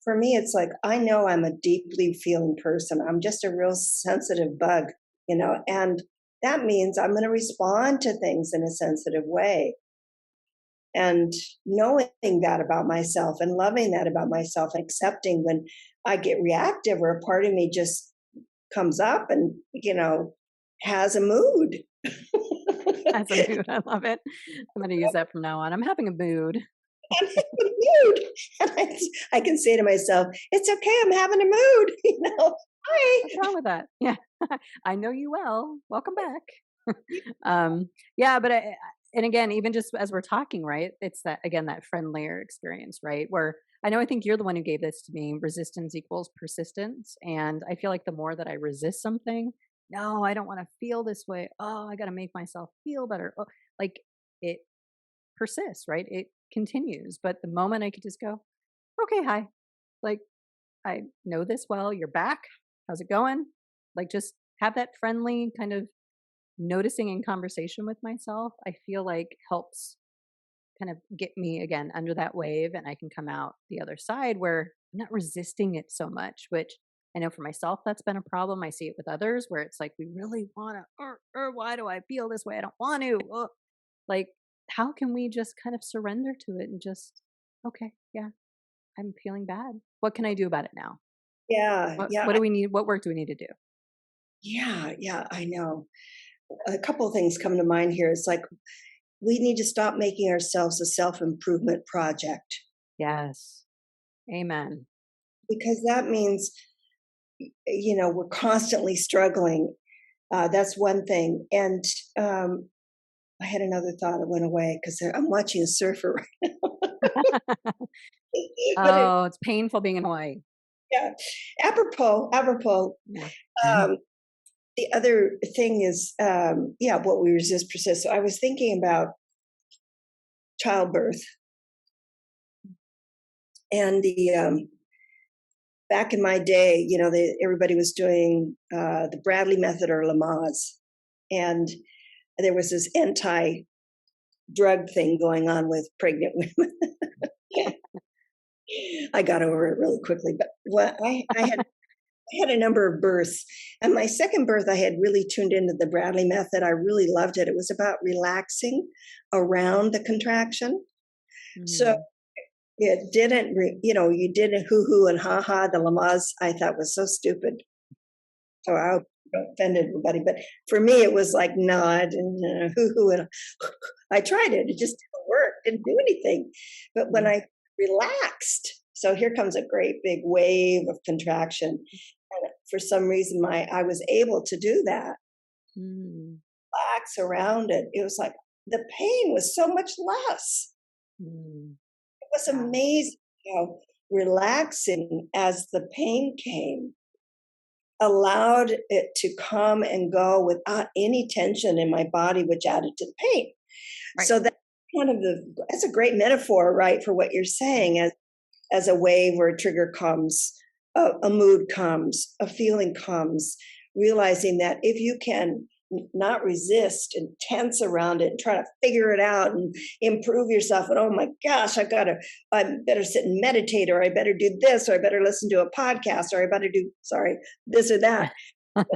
For me, it's like I know I'm a deeply feeling person. I'm just a real sensitive bug, and that means I'm going to respond to things in a sensitive way, and knowing that about myself and loving that about myself and accepting when I get reactive or a part of me just comes up and has a mood. As a mood, I love it. I'm going to use that from now on. I'm having a mood. I'm having a mood. And I can say to myself, it's okay, I'm having a mood. Hi. What's wrong with that? Yeah. I know you well. Welcome back. Yeah, but and again, even just as we're talking, right? It's that again that friendlier experience, right? Where I think you're the one who gave this to me. Resistance equals persistence, and I feel like the more that I resist something, no, I don't want to feel this way. Oh, I got to make myself feel better. Oh, like it persists, right? It continues. But the moment I could just go, okay, hi, like I know this well. You're back. How's it going? Like just have that friendly kind of noticing in conversation with myself, I feel like helps kind of get me again under that wave and I can come out the other side where I'm not resisting it so much, which I know for myself that's been a problem. I see it with others where it's like we really want to, why do I feel this way? I don't want to. Like, how can we just kind of surrender to it and just, okay, yeah, I'm feeling bad. What can I do about it now? Yeah, What do we need? What work do we need to do? yeah, I know. A couple of things come to mind here. It's like we need to stop making ourselves a self-improvement project, Yes. Amen. because that means, we're constantly struggling. That's one thing. And I had another thought that went away because I'm watching a surfer. But Oh, it's painful being in Hawaii. yeah, apropos. Yeah. Um, the other thing is, what we resist persists. So I was thinking about childbirth and the back in my day, everybody was doing the Bradley method or Lamaze, and there was this anti-drug thing going on with pregnant women. I got over it really quickly, but I had a number of births, and my second birth, I had really tuned into the Bradley method. I really loved it. It was about relaxing around the contraction. So Mm. it didn't, you didn't hoo-hoo and ha-ha. The Lamaze I thought was so stupid. So I hope I don't offend everybody. But for me, it was like, no, I didn't hoo-hoo. And I tried it. It just didn't work, didn't do anything. But when Mm. I relaxed, so here comes a great big wave of contraction. And for some reason, I was able to do that, Mm. relax around it. It was like the pain was so much less. Mm. It was Yeah. amazing how relaxing as the pain came allowed it to come and go without any tension in my body, which added to the pain. Right. So that's a great metaphor, right, for what you're saying, as a wave or a trigger comes, a mood comes, a feeling comes, realizing that if you can not resist and tense around it and try to figure it out and improve yourself, and oh my gosh, I better sit and meditate, or I better do this, or I better listen to a podcast, or I better do, this or that. Like,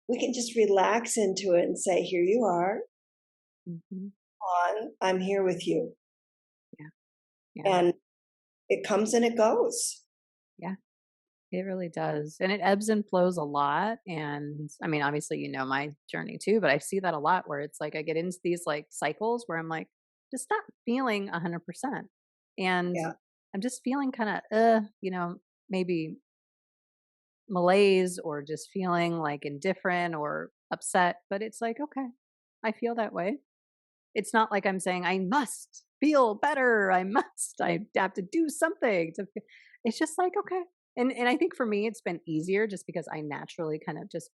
we can just relax into it and say, here you are, Mhm. I'm here with you. Yeah. Yeah. And it comes and it goes. Yeah. It really does. And it ebbs and flows a lot. And I mean, obviously, my journey too, but I see that a lot where it's like I get into these like cycles where I'm like, just not feeling 100%. And Yeah. I'm just feeling kind of, maybe malaise or just feeling like indifferent or upset. But it's like, okay, I feel that way. It's not like I'm saying I must feel better. I have to do something it's just like, okay. And I think for me, it's been easier just because I naturally kind of just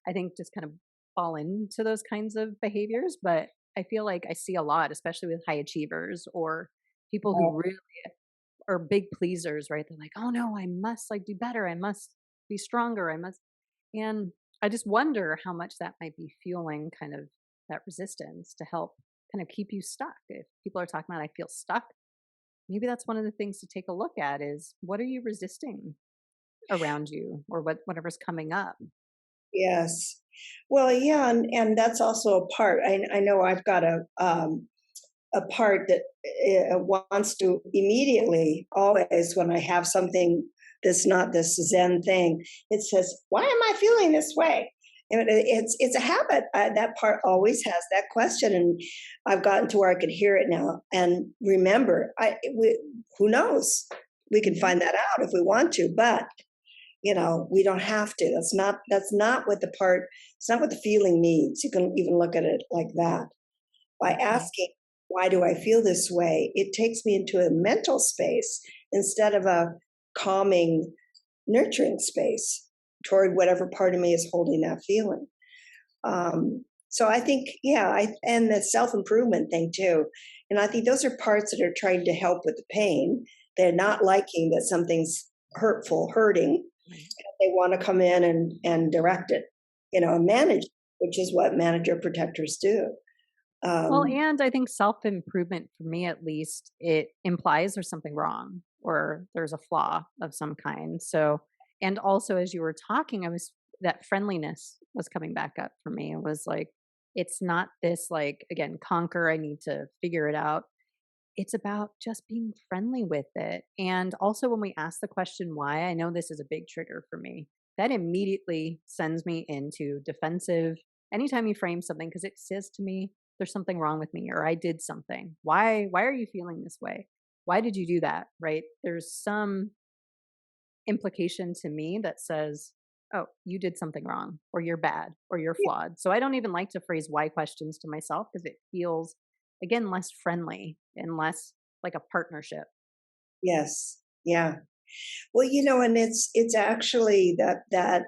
kind of fall into those kinds of behaviors. But I feel like I see a lot, especially with high achievers or people who really are big pleasers, right? They're like, oh no, I must like do better. I must be stronger. And I just wonder how much that might be fueling kind of that resistance to help kind of keep you stuck. If people are talking about, I feel stuck, maybe that's one of the things to take a look at is what are you resisting around you or whatever's coming up. Yes. Well, yeah, and that's also a part. I know I've got a part that wants to immediately, always, when I have something that's not this Zen thing, it says, "Why am I feeling this way?" And it's a habit. That part always has that question, and I've gotten to where I could hear it now and remember. Who knows? We can Mhm. find that out if we want to, but we don't have to. That's not what the part. It's not what the feeling needs. You can even look at it like that. By Mhm. asking, why do I feel this way? It takes me into a mental space instead of a calming, nurturing space toward whatever part of me is holding that feeling. So I think, and the self improvement thing too. And I think those are parts that are trying to help with the pain. They're not liking that something's hurting. Right. They want to come in and direct it, and manage, which is what manager protectors do. Well, Um, and I think self-improvement, for me at least, it implies there's something wrong or there's a flaw of some kind. So, and also as you were talking, that friendliness was coming back up for me. It was like, it's not this like, again, conquer, I need to figure it out. It's about just being friendly with it. And also when we ask the question why, I know this is a big trigger for me. That immediately sends me into defensive anytime you frame something because it says to me there's something wrong with me or I did something. Why are you feeling this way? Why did you do that? Right? There's some implication to me that says, "Oh, you did something wrong or you're bad or you're yeah, flawed." So I don't even like to phrase why questions to myself because it feels again less friendly and less like a partnership. yes, yeah. Well, and it's actually that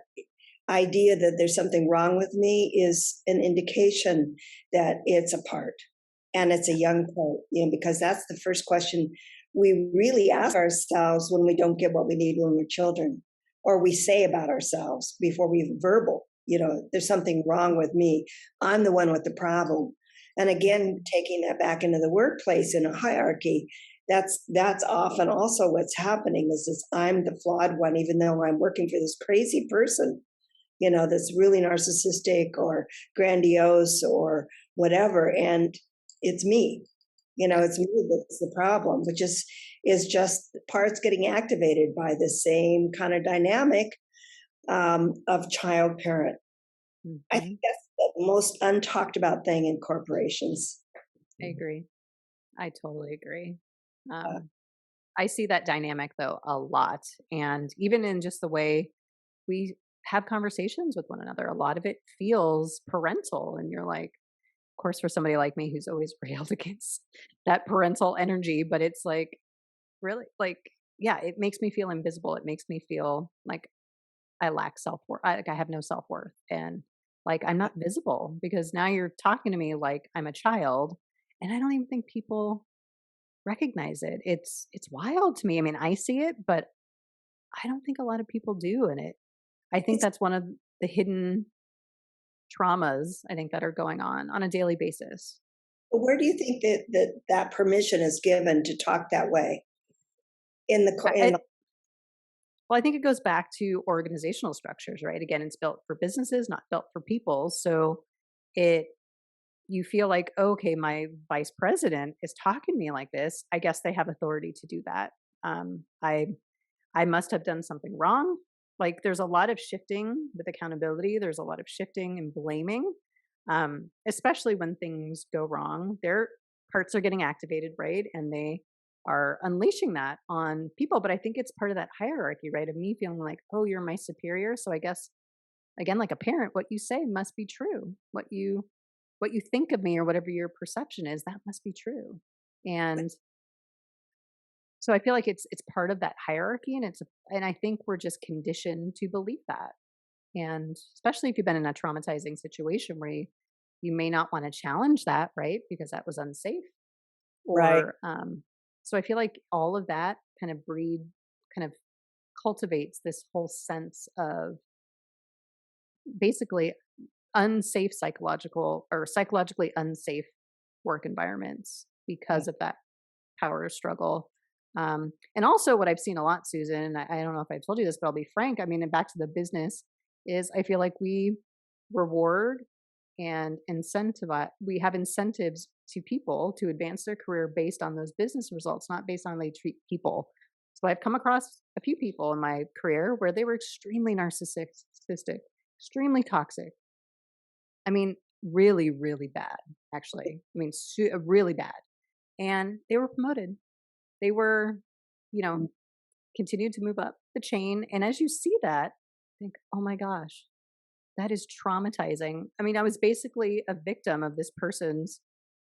idea that there's something wrong with me is an indication that it's a part and it's a young part, because that's the first question we really ask ourselves when we don't get what we need when we're children, or we say about ourselves before we even verbal, there's something wrong with me. I'm the one with the problem. And again, taking that back into the workplace in a hierarchy, that's often also what's happening is this I'm the flawed one, even though I'm working for this crazy person, that's really narcissistic or grandiose or whatever. And it's me, Yep. it's me that's the problem, which is just parts getting activated by the same kind of dynamic of child parent. I think Mhm. that's the most untalked about thing in corporations. I agree. I totally agree. Uh, Um, I see that dynamic though a lot, and even in just the way we have conversations with one another, a lot of it feels parental, and you're like, of course, for somebody like me who's always railed against that parental energy, but it's like really like, yeah, it makes me feel invisible. It makes me feel like I lack self-worth. Like I have no self-worth and like I'm not visible because now you're talking to me like I'm a child and I don't even think people recognize it. It's wild to me. I mean, I see it, but I don't think a lot of people do and I think it's that's one of the hidden traumas I think that are going on a daily basis. Where do you think that permission is given to talk that way in the I, in I, the well, I think it goes back to organizational structures, right? Again, it's built for businesses, not built for people. So it you feel like, okay, my vice president is talking to me like this. I guess they have authority to do that. Um, I I must have done something wrong. Like there's a lot of shifting with accountability. There's a lot of shifting and blaming, especially when things go wrong. Their parts are getting activated, right? And they are unleashing that on people. But I think it's part of that hierarchy, right? Of me feeling like, oh, you're my superior. So I guess again, like a parent, what you say must be true. What you think of me or whatever your perception is, that must be true. And so I feel like it's part of that hierarchy and I think we're just conditioned to believe that. And especially if you've been in a traumatizing situation where you may not want to challenge that, right? Because that was unsafe. right. Or so I feel like all of that kind of cultivates this whole sense of basically unsafe psychological or psychologically unsafe work environments Yeah. because of that power struggle. And also, what I've seen a lot, Susan, and I don't know if I told you this, but I'll be frank. I mean, and back to the business, is I feel like we reward and incentivize, we have incentives to people to advance their career based on those business results, not based on how they treat people. So I've come across a few people in my career where they were extremely narcissistic, extremely toxic. I mean, really, really bad, actually. I mean, really bad. And they were promoted. They were, you know, continued to move up the chain. And as you see that, think, oh my gosh, that is traumatizing. I mean, I was basically a victim of this person's,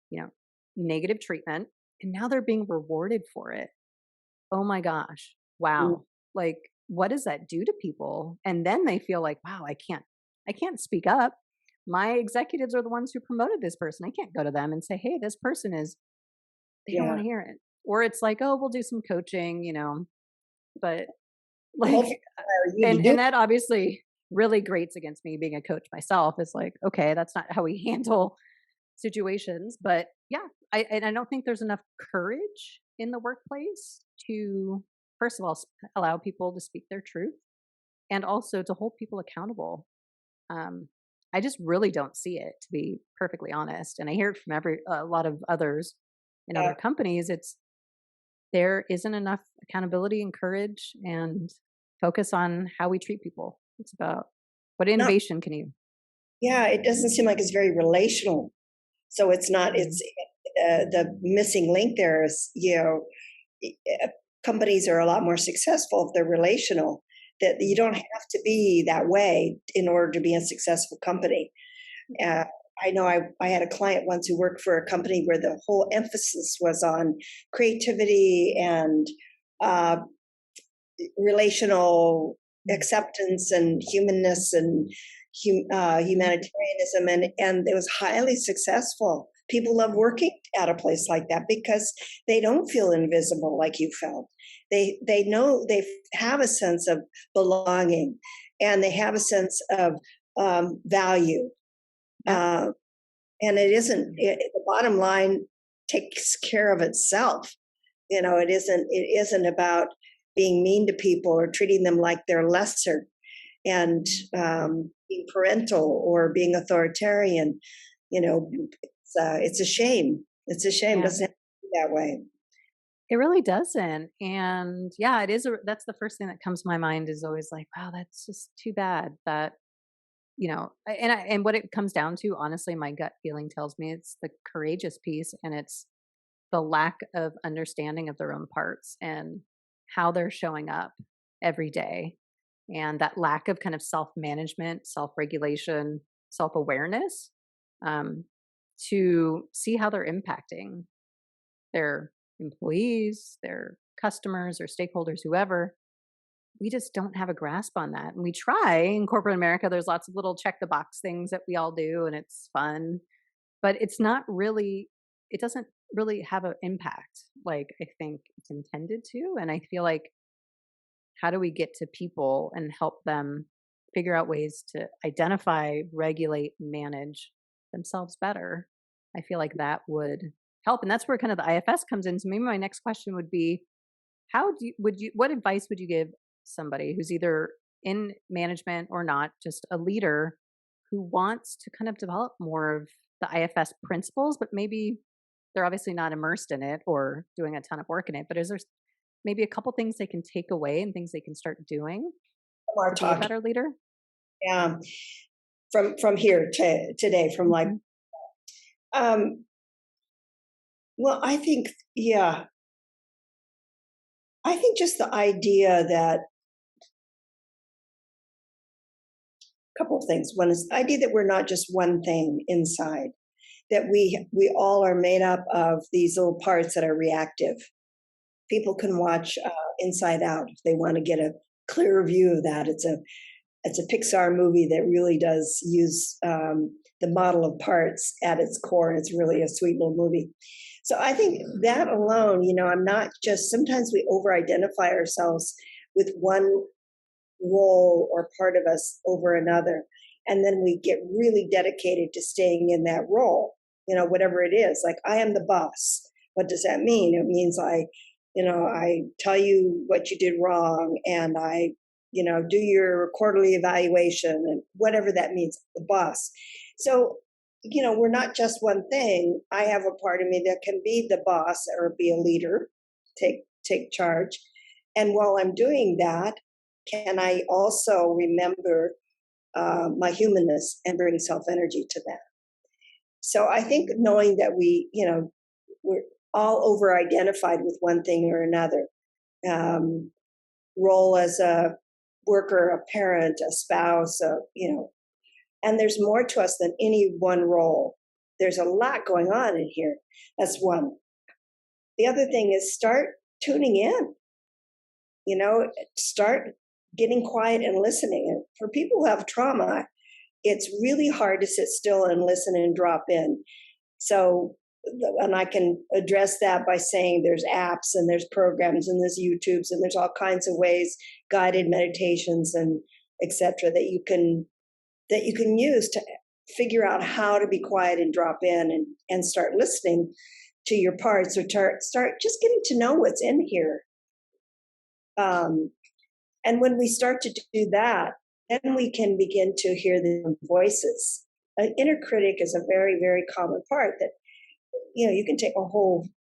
you know, negative treatment. And now they're being rewarded for it. Oh my gosh. Mm, Wow. Like, what does that do to people? And then they feel like, wow, I can't speak up. My executives are the ones who promoted this person. I can't go to them and say, hey, this person is, they don't want yeah. to hear it. Or it's like, oh, we'll do some coaching, but like, Hopefully, hire you to do. and that obviously really grates against me being a coach myself. It's like, okay, that's not how we handle situations. But yeah, I don't think there's enough courage in the workplace to, first of all, allow people to speak their truth and also to hold people accountable. Um, I just really don't see it, to be perfectly honest. And I hear it from a lot of others in Yeah. other companies. It's there isn't enough accountability and courage and focus on how we treat people. It's about what No, innovation can you? yeah, it doesn't seem like it's very relational. So it's not, Mhm. it's the missing link there is, companies are a lot more successful if they're relational, that you don't have to be that way in order to be a successful company. Uh, I know I had a client once who worked for a company where the whole emphasis was on creativity and uh, relational acceptance and humanness and humanitarianism, and it was highly successful. People love working at a place like that because they don't feel invisible like you felt. They know they have a sense of belonging, and they have a sense of value. Yep. Uh, and it isn't the bottom line takes care of itself. It isn't about being mean to people or treating them like they're lesser, and being parental or being authoritarian. It's a shame. It's a shame. It Yeah. doesn't have to be that way. It really doesn't. And yeah, that's the first thing that comes to my mind is always like, wow, that's just too bad that, and what it comes down to, honestly, my gut feeling tells me it's the courageous piece and it's the lack of understanding of their own parts and how they're showing up every day. And that lack of kind of self management, self regulation, self awareness, um, to see how they're impacting their employees, their customers, or stakeholders, whoever. We just don't have a grasp on that. And we try in corporate America, there's lots of little check the box things that we all do, and it's fun, but it's not really, it doesn't really have an impact like I think it's intended to. And I feel like, how do we get to people and help them figure out ways to identify, regulate, manage themselves better? I feel like that would help. And that's where kind of the IFS comes in. So maybe my next question would be, what advice would you give somebody who's either in management or not, just a leader who wants to kind of develop more of the IFS principles, but maybe they're obviously not immersed in it or doing a ton of work in it, but is there maybe a couple things they can take away and things they can start doing Our to be a talking, better leader? yeah, from here to today, from like, Mhm. um, well, I think just the idea that a couple of things. One is the idea that we're not just one thing inside, that we all are made up of these little parts that are reactive. People can watch Inside Out if they want to get a clearer view of that. It's a Pixar movie that really does use the model of parts at its core, and it's really a sweet little movie. So I think that alone, I'm not just. Sometimes we over-identify ourselves with one role or part of us over another, and then we get really dedicated to staying in that role. Whatever it is. Like, I am the boss. What does that mean? It means I tell you what you did wrong, and I do your quarterly evaluation, and whatever that means, the boss. So, we're not just one thing. I have a part of me that can be the boss or be a leader, take charge. And while I'm doing that, can I also remember my humanness and bring self energy to that? So I think knowing that we're all over identified with one thing or another, um, role as a worker, a parent, a spouse, and there's more to us than any one role. There's a lot going on in here. That's one. The other thing is start tuning in, start getting quiet and listening. And for people who have trauma, it's really hard to sit still and listen and drop in. So, and I can address that by saying there's apps and there's programs and there's YouTubes and there's all kinds of ways, guided meditations and etc. that you can use to figure out how to be quiet and drop in and start listening to your parts, or start just getting to know what's in here. And when we start to do that, then we can begin to hear the voices. An inner critic is a very, very common part that, you can take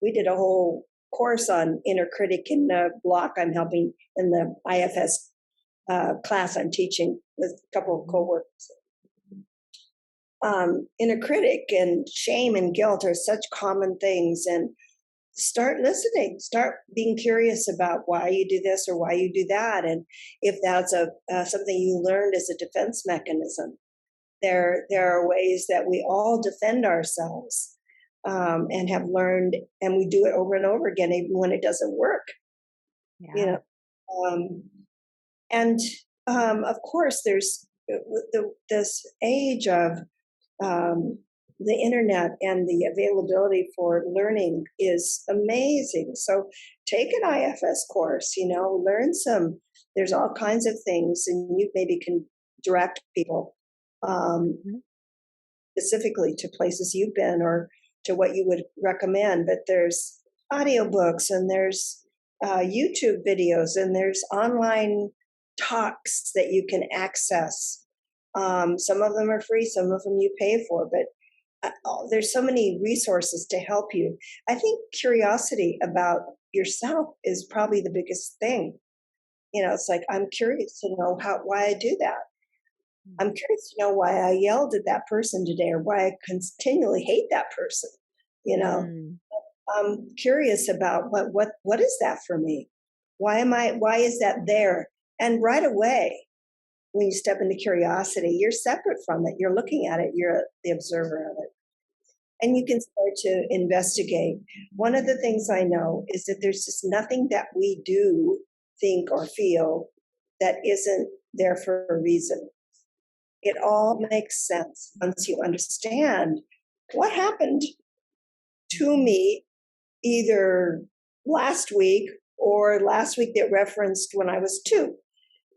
we did a whole course on inner critic in the block I'm helping in the IFS class I'm teaching with a couple of coworkers. Inner critic and shame and guilt are such common things, and start listening, start being curious about why you do this or why you do that, and if that's something you learned as a defense mechanism. There are ways that we all defend ourselves, and have learned, and we do it over and over again, even when it doesn't work. Yeah. And of course, there's this age of the internet, and the availability for learning is amazing. So take an IFS course, learn there's all kinds of things, and you maybe can direct people specifically to places you've been or to what you would recommend. But there's audiobooks, and there's YouTube videos, and there's online talks that you can access. Some of them are free, some of them you pay for, but there's so many resources to help you. I think curiosity about yourself is probably the biggest thing. It's like, I'm curious to know why I do that. I'm curious to know why I yelled at that person today, or why I continually hate that person. I'm curious about what is that for me? Why is that there? And right away, when you step into curiosity, you're separate from it. You're looking at it. You're the observer of it. And you can start to investigate. One of the things I know is that there's just nothing that we do, think, or feel that isn't there for a reason. It all makes sense once you understand what happened to me either last week or last week that referenced when I was 2.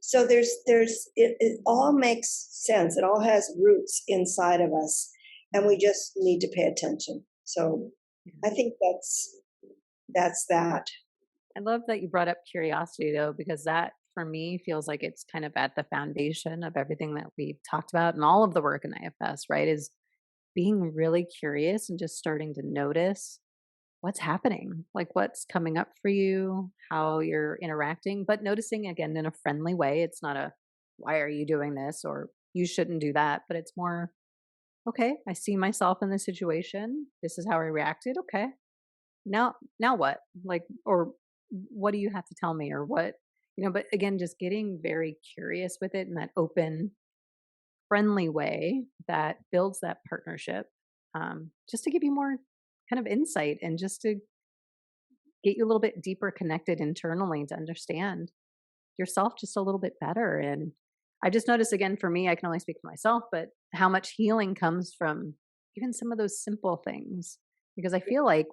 So it all makes sense. It all has roots inside of us, and we just need to pay attention. So I think that's that. I love that you brought up curiosity, though, because that for me feels like it's kind of at the foundation of everything that we've talked about and all of the work in IFS, right? Is being really curious and just starting to notice what's happening, like what's coming up for you, how you're interacting, but noticing again in a friendly way. It's not why are you doing this, or you shouldn't do that, but it's more, okay, I see myself in this situation. This is how I reacted. Okay. Now what? Like, or what do you have to tell me, or what, but again, just getting very curious with it in that open, friendly way that builds that partnership, just to give you more kind of insight, and just to get you a little bit deeper connected internally to understand yourself just a little bit better. And I just noticed, again, for me, I can only speak for myself, but how much healing comes from even some of those simple things. Because I feel like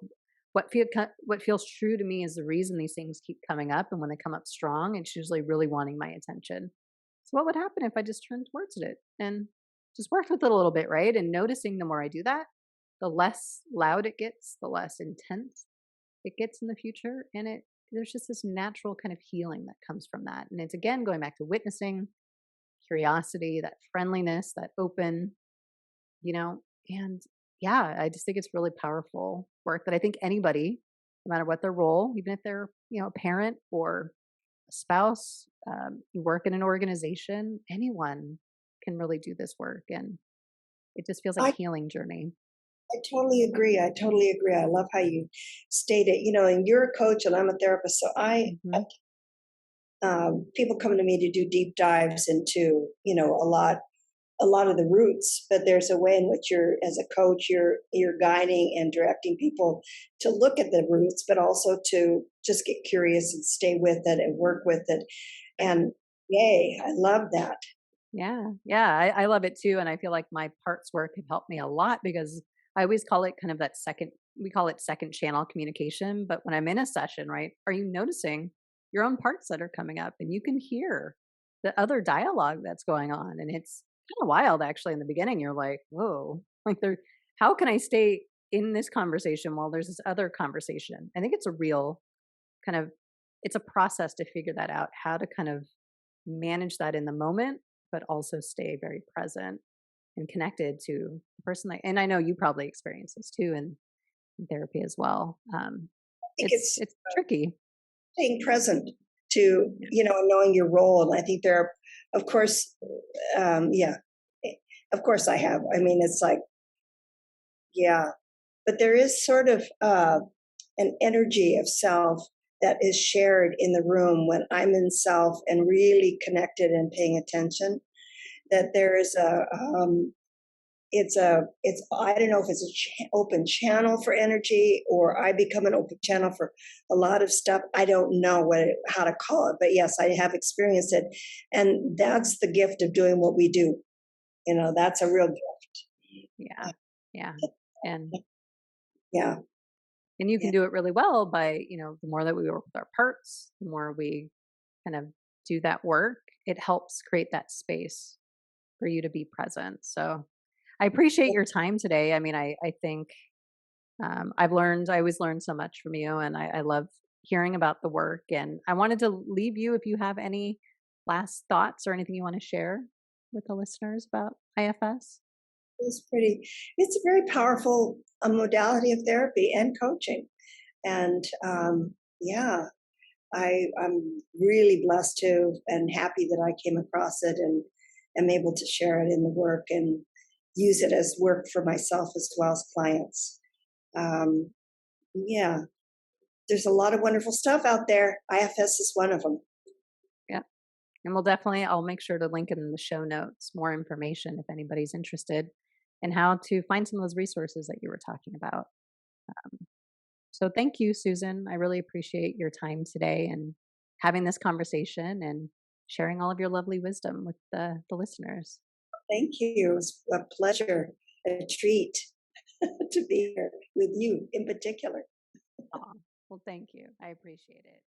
what feels true to me is the reason these things keep coming up. And when they come up strong, it's usually really wanting my attention. So what would happen if I just turned towards it and just worked with it a little bit, right? And noticing the more I do that, the less loud it gets, the less intense it gets in the future. And there's just this natural kind of healing that comes from that. And it's, again, going back to witnessing, curiosity, that friendliness, that open, and yeah, I just think it's really powerful work that I think anybody, no matter what their role, even if they're, a parent or a spouse, you work in an organization, anyone can really do this work. And it just feels like I a healing journey. I totally agree. I love how you state it. And you're a coach and I'm a therapist. So Mhm. people come to me to do deep dives into, a lot of the roots, but there's a way in which as a coach, you're guiding and directing people to look at the roots, but also to just get curious and stay with it and work with it. And yay, I love that. Yeah. Yeah. I love it too. And I feel like my parts work have helped me a lot, because I always call it kind of we call it second channel communication. But when I'm in a session, right, are you noticing your own parts that are coming up, and you can hear the other dialogue that's going on? And it's kind of wild actually in the beginning. You're like, whoa, like there, how can I stay in this conversation while there's this other conversation? I think it's a real kind of, it's a process to figure that out, how to kind of manage that in the moment, but also stay very present and connected to the person. And I know you probably experience this too in therapy as well. I think It's it's it's tricky. staying present to, knowing your role. And I think there are, of course, yeah, eh, of course I have. I mean, it's like, yeah, but there is sort of an energy of self that is shared in the room when I'm in self and really connected and paying attention. That there is it's I don't know if it's open channel for energy or I become an open channel for a lot of stuff. I don't know how to call it, but yes, I have experienced it, and that's the gift of doing what we do. That's a real gift. Yeah. Yeah. And Yeah, and you can yeah. do it really well by, the more that we work with our parts, the more we kind of do that work, it helps create that space for you to be present. So I appreciate your time today. I mean, I think I always learn so much from you, and I love hearing about the work. And I wanted to leave you if you have any last thoughts or anything you want to share with the listeners about IFS. It's a very powerful modality of therapy and coaching. And yeah, I'm really blessed to and happy that I came across it and am able to share it in the work and use it as work for myself as well as clients. Um, yeah, there's a lot of wonderful stuff out there. IFS is one of them. Yeah. And I'll make sure to link it in the show notes, more information if anybody's interested in how to find some of those resources that you were talking about. So thank you, Susan. I really appreciate your time today and having this conversation and sharing all of your lovely wisdom with the listeners. Thank you. It was a pleasure, a treat to be here with you in particular. Aw, well, thank you. I appreciate it.